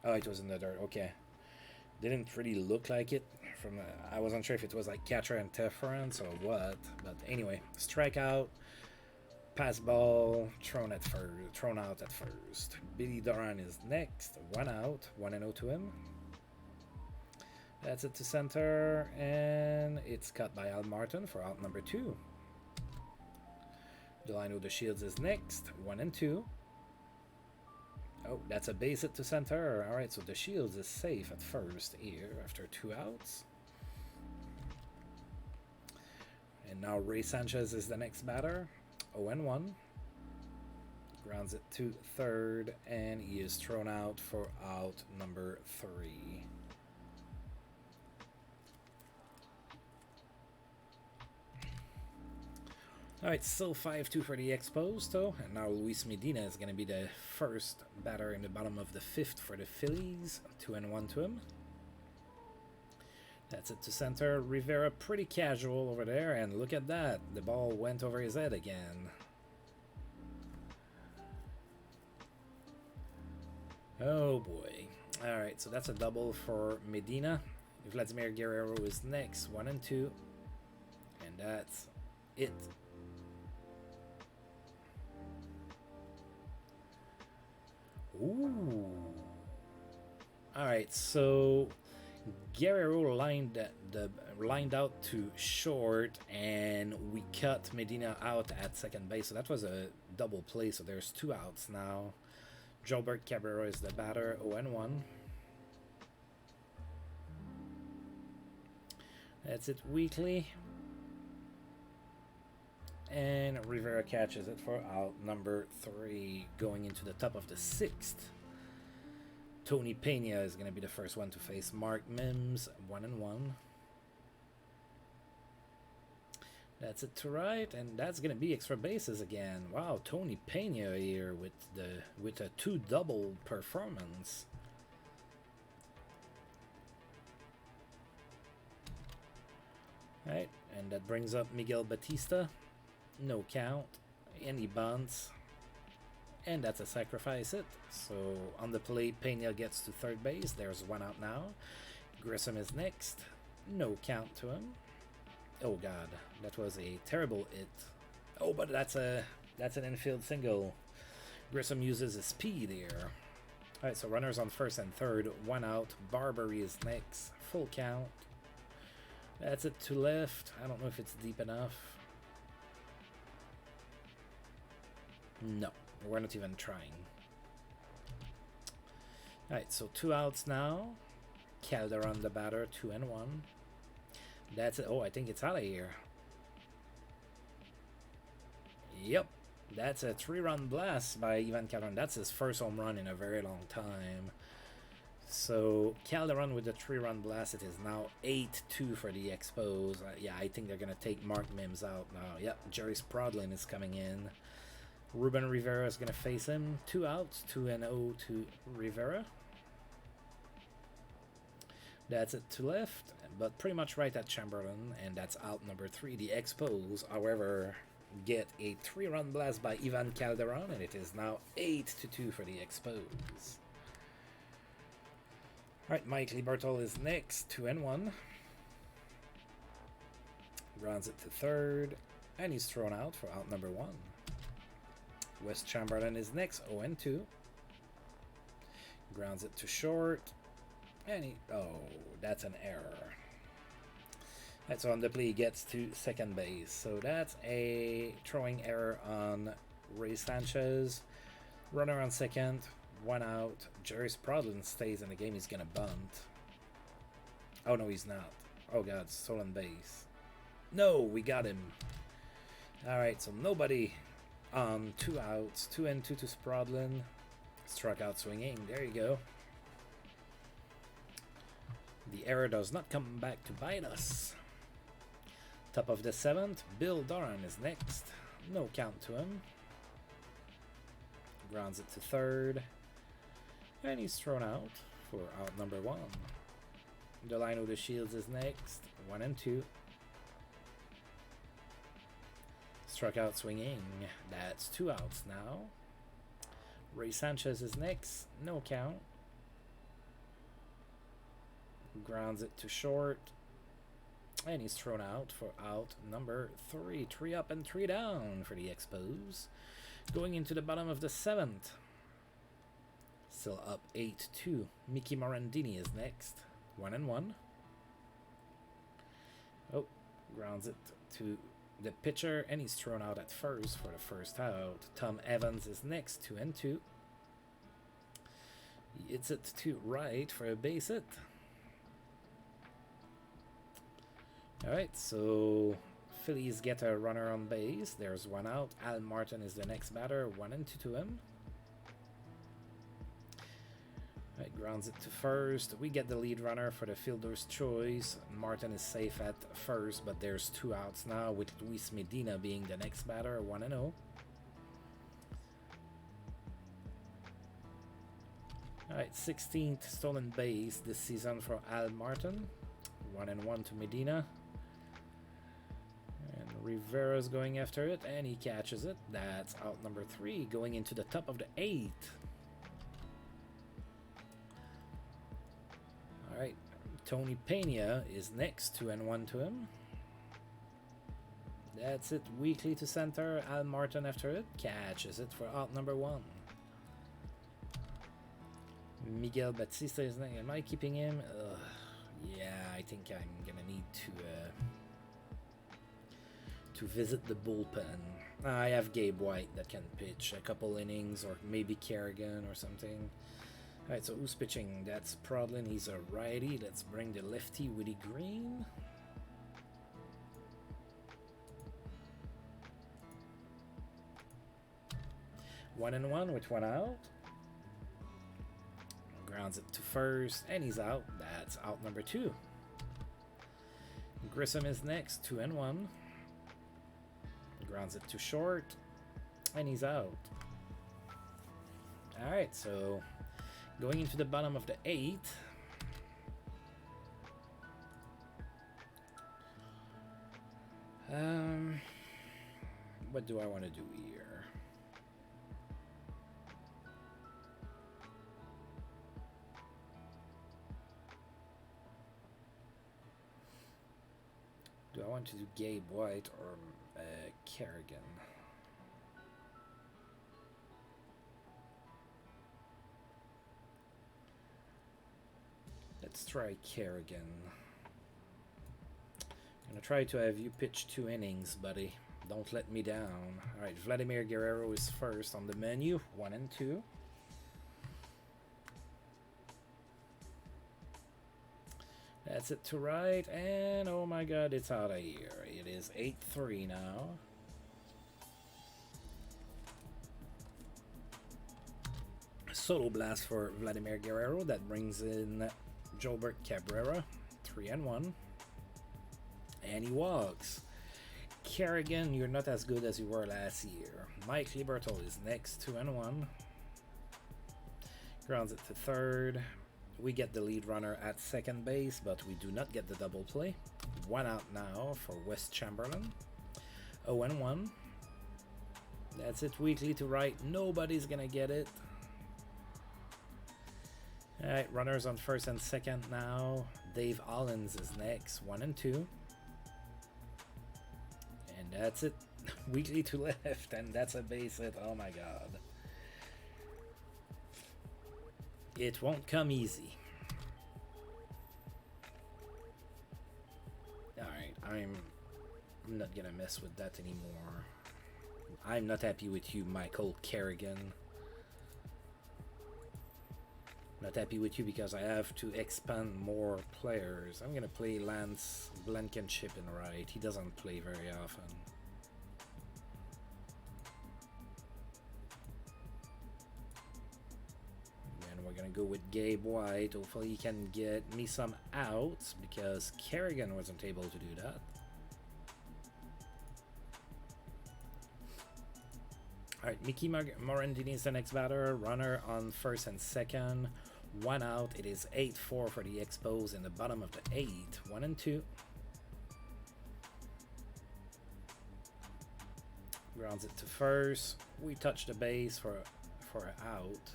Oh, it was in the dirt. Okay. Didn't really look like it. I wasn't sure if it was like catcher interference or what. But anyway, strikeout. Pass ball, thrown out at first. Billy Duran is next. 1 out, 1-0 to him. That's it to center, and it's cut by Al Martin for out number 2. Delino the Shields is next. 1-2. Oh, that's a base hit to center. All right, so the Shields is safe at first here after 2 outs. And now Ray Sanchez is the next batter. 0-1. Grounds it to third, and he is thrown out for out number 3. Alright, still 5-2 for the Expos, though. And now Luis Medina is going to be the first batter in the bottom of the 5th for the Phillies. 2-1 to him. That's it to center. Rivera pretty casual over there, and look at that. The ball went over his head again. Oh boy. Alright, so that's a double for Medina. Vladimir Guerrero is next. 1-2. And that's it. Ooh. Alright, so Guerrero lined out to short, and we cut Medina out at second base. So that was a double play. So there's 2 outs now. Jolbert Cabrera is the batter. 0-1. That's it weekly. And Rivera catches it for out number 3, going into the top of the 6th. Tony Pena is going to be the first one to face Mark Mims. 1-1. That's it to right, and that's going to be extra bases again. Wow, Tony Pena here with a 2-double performance. Right, and that brings up Miguel Batista. No count, and he bunts, and that's a sacrifice hit. So on the plate, Pena gets to third base. There's 1 out now. Grissom is next. No count to him. Oh god, that was a terrible hit. Oh, but that's an infield single. Grissom uses his speed here. Alright, so runners on first and third. 1 out. Barbary is next. Full count. That's it to left. I don't know if it's deep enough. No, we're not even trying. Alright, so 2 outs now. Calderon the batter. 2-1. That's it. Oh, I think it's out of here. Yep. That's a 3-run blast by Ivan Calderon. That's his first home run in a very long time. So Calderon with the 3-run blast. It is now 8-2 for the Expos. Yeah, I think they're going to take Mark Mims out now. Yep, Jerry Sprodlin is coming in. Reuben Rivera is going to face him. 2 outs, 2-0 to Rivera. That's it to left, but pretty much right at Chamberlain, and that's out number 3. The Expos, however, get a 3-run blast by Ivan Calderon, and it is now 8-2 for the Expos. Alright, Mike Libertol is next, 2-1. Grounds it to third, and he's thrown out for out number 1. Wes Chamberlain is next, 0-2. Grounds it to short. And oh, that's an error. That's on the play, he gets to second base. So that's a throwing error on Ray Sanchez. Runner on second, 1 out. Jerry Sprodlin stays in the game, he's gonna bunt. Oh no, he's not. Oh god, stolen base. No, we got him. Alright, so nobody on 2 outs. 2-2 to Sprodlin. Struck out swinging, there you go. The error does not come back to bite us. Top of the 7th, Bill Doran is next. No count to him. Grounds it to third. And he's thrown out for out number 1. Delino de Shields is next. 1-2. Struck out swinging. That's 2 outs now. Ray Sanchez is next. No count. Grounds it to short, and he's thrown out for out number 3. 3 up and 3 down for the Expos. Going into the bottom of the 7th. Still up 8-2. Mickey Morandini is next. 1-1. Oh, grounds it to the pitcher, and he's thrown out at first for the first out. Tom Evans is next. 2-2. He hits it to right for a base hit. Alright, so Phillies get a runner on base. There's one out. Al Martin is the next batter. 1-2 to him. Right, grounds it to first. We get the lead runner for the fielder's choice. Martin is safe at first, but there's 2 outs now with Luis Medina being the next batter. 1-0. Alright, 16th stolen base this season for Al Martin. 1-1 to Medina. And Rivera's going after it, and he catches it. That's out number 3, going into the top of the 8th. Alright, Tony Pena is next, 2-1 to him. That's it, weakly to center. Al Martin after it, catches it for out number 1. Miguel Batista is next. Am I keeping him? Yeah, I think I'm gonna need to visit the bullpen. I have Gabe White that can pitch a couple innings, or maybe Kerrigan or something. Alright, so who's pitching? That's Prodlin. He's a righty. Let's bring the lefty, Woody Green. One and one with 1 out. Grounds it to first, and he's out. That's out number 2. Grissom is next, 2-1. Grounds it to short, and he's out. Alright, so going into the bottom of the 8th. What do I want to do here? Do I want to do Gabe White or Kerrigan? Let's try Kerrigan. I'm gonna try to have you pitch 2 innings, buddy. Don't let me down. Alright, Vladimir Guerrero is first on the menu, 1-2. That's it to right, and oh my god, it's out of here. It is 8-3 now. Solo blast for Vladimir Guerrero. That brings in Jolbert Cabrera, 3-1. And he walks. Kerrigan, you're not as good as you were last year. Mike Liberto is next, 2-1. Grounds it to third. We get the lead runner at second base, but we do not get the double play. 1 out now for West Chamberlain. 0-1. That's it, weakly to right. Nobody's gonna get it. Alright, runners on first and second now. Dave Hollins is next, 1-2. And that's it. Weakly to left, and that's a base hit. Oh my god. It won't come easy. Alright, I'm not gonna mess with that anymore. I'm not happy with you, Michael Kerrigan. Not happy with you because I have to expand more players. I'm gonna play Lance Blankenship in right. He doesn't play very often. And we're gonna go with Gabe White. Hopefully he can get me some outs because Kerrigan wasn't able to do that. Alright, Mickey Morandini is the next batter. Runner on first and second. 1 out. It is 8-4 for the Expos in the bottom of the 8th. 1-2. Grounds it to first. We touch the base for an out.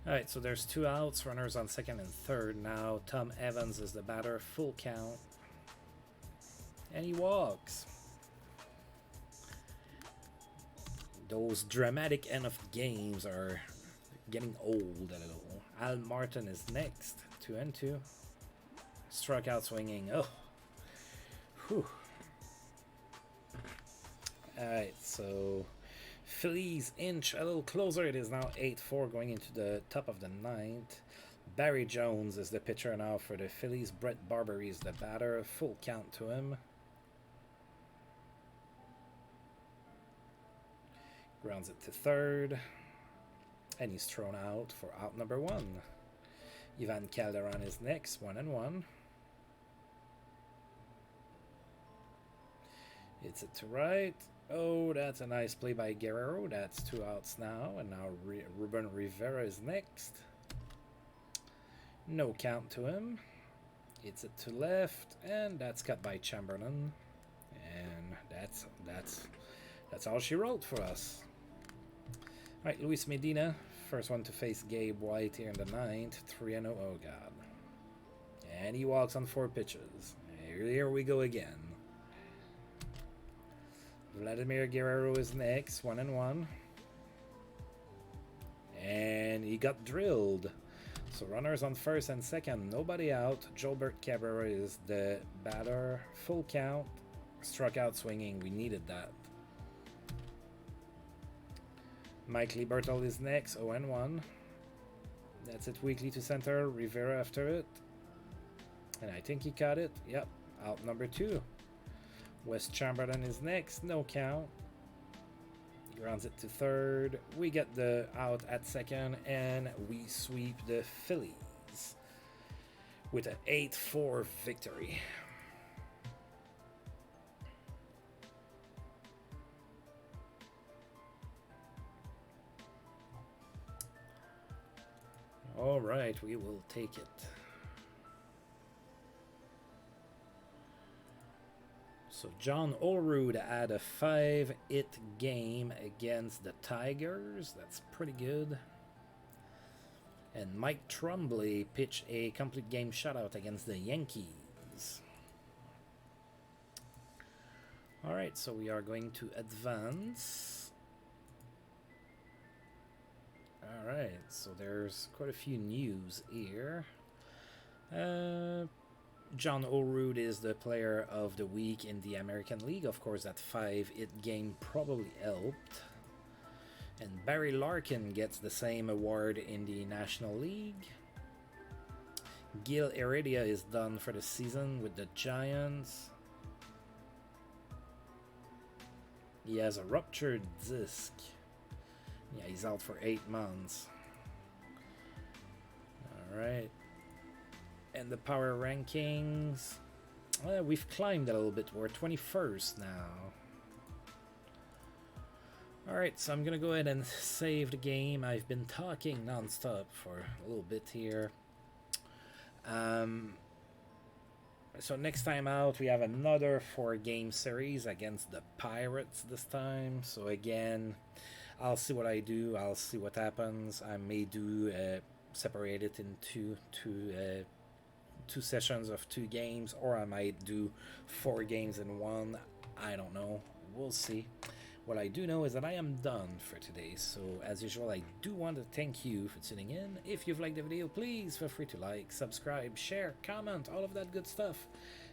Alright, so there's 2 outs. Runners on second and third now. Tom Evans is the batter. Full count. And he walks. Those dramatic end of games are getting old a little. Al Martin is next, 2-2. Struck out swinging. Oh, whew. Alright, so Phillies inch a little closer. It is now 8-4 going into the top of the 9th. Barry Jones is the pitcher now for the Phillies. Brett Barbery is the batter. Full count to him. Grounds it to third. And he's thrown out for out number 1. Ivan Calderon is next, 1-1. Hits it to right. Oh, that's a nice play by Guerrero. That's 2 outs now. And now Reuben Rivera is next. No count to him. Hits it to left. And that's cut by Chamberlain. And that's all she wrote for us. All right, Luis Medina. First one to face Gabe White here in the 9th. 3-0. Oh, God. And he walks on 4 pitches. Here we go again. Vladimir Guerrero is next. 1-1. And he got drilled. So runners on first and second. Nobody out. Jolbert Cabrera is the batter. Full count. Struck out swinging. We needed that. Mike Lieberthal is next, 0-1. That's it, weakly to center. Rivera after it. And I think he caught it. Yep, out number 2. Wes Chamberlain is next, no count. Grounds it to third. We get the out at second, and we sweep the Phillies with an 8-4 victory. All right, we will take it. So John Olerud had a 5-hit game against the Tigers. That's pretty good. And Mike Trombley pitched a complete game shutout against the Yankees. All right, so we are going to advance. All right, so there's quite a few news here. John Olerud is the player of the week in the American League. Of course, that 5-hit game probably helped. And Barry Larkin gets the same award in the National League. Gil Heredia is done for the season with the Giants. He has a ruptured disc. Yeah, he's out for 8 months. All right. And the power rankings. We've climbed a little bit. We're 21st now. All right, so I'm going to go ahead and save the game. I've been talking nonstop for a little bit here. So next time out, we have another 4-game series against the Pirates this time. So again, I'll see what I do. I'll see what happens. I may do separate it into two sessions of 2 games, or I might do 4 games in one. I don't know. We'll see. What I do know is that I am done for today. So as usual, I do want to thank you for tuning in. If you've liked the video, please feel free to like, subscribe, share, comment, all of that good stuff.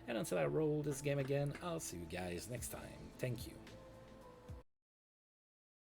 And until I roll this game again, I'll see you guys next time. Thank you.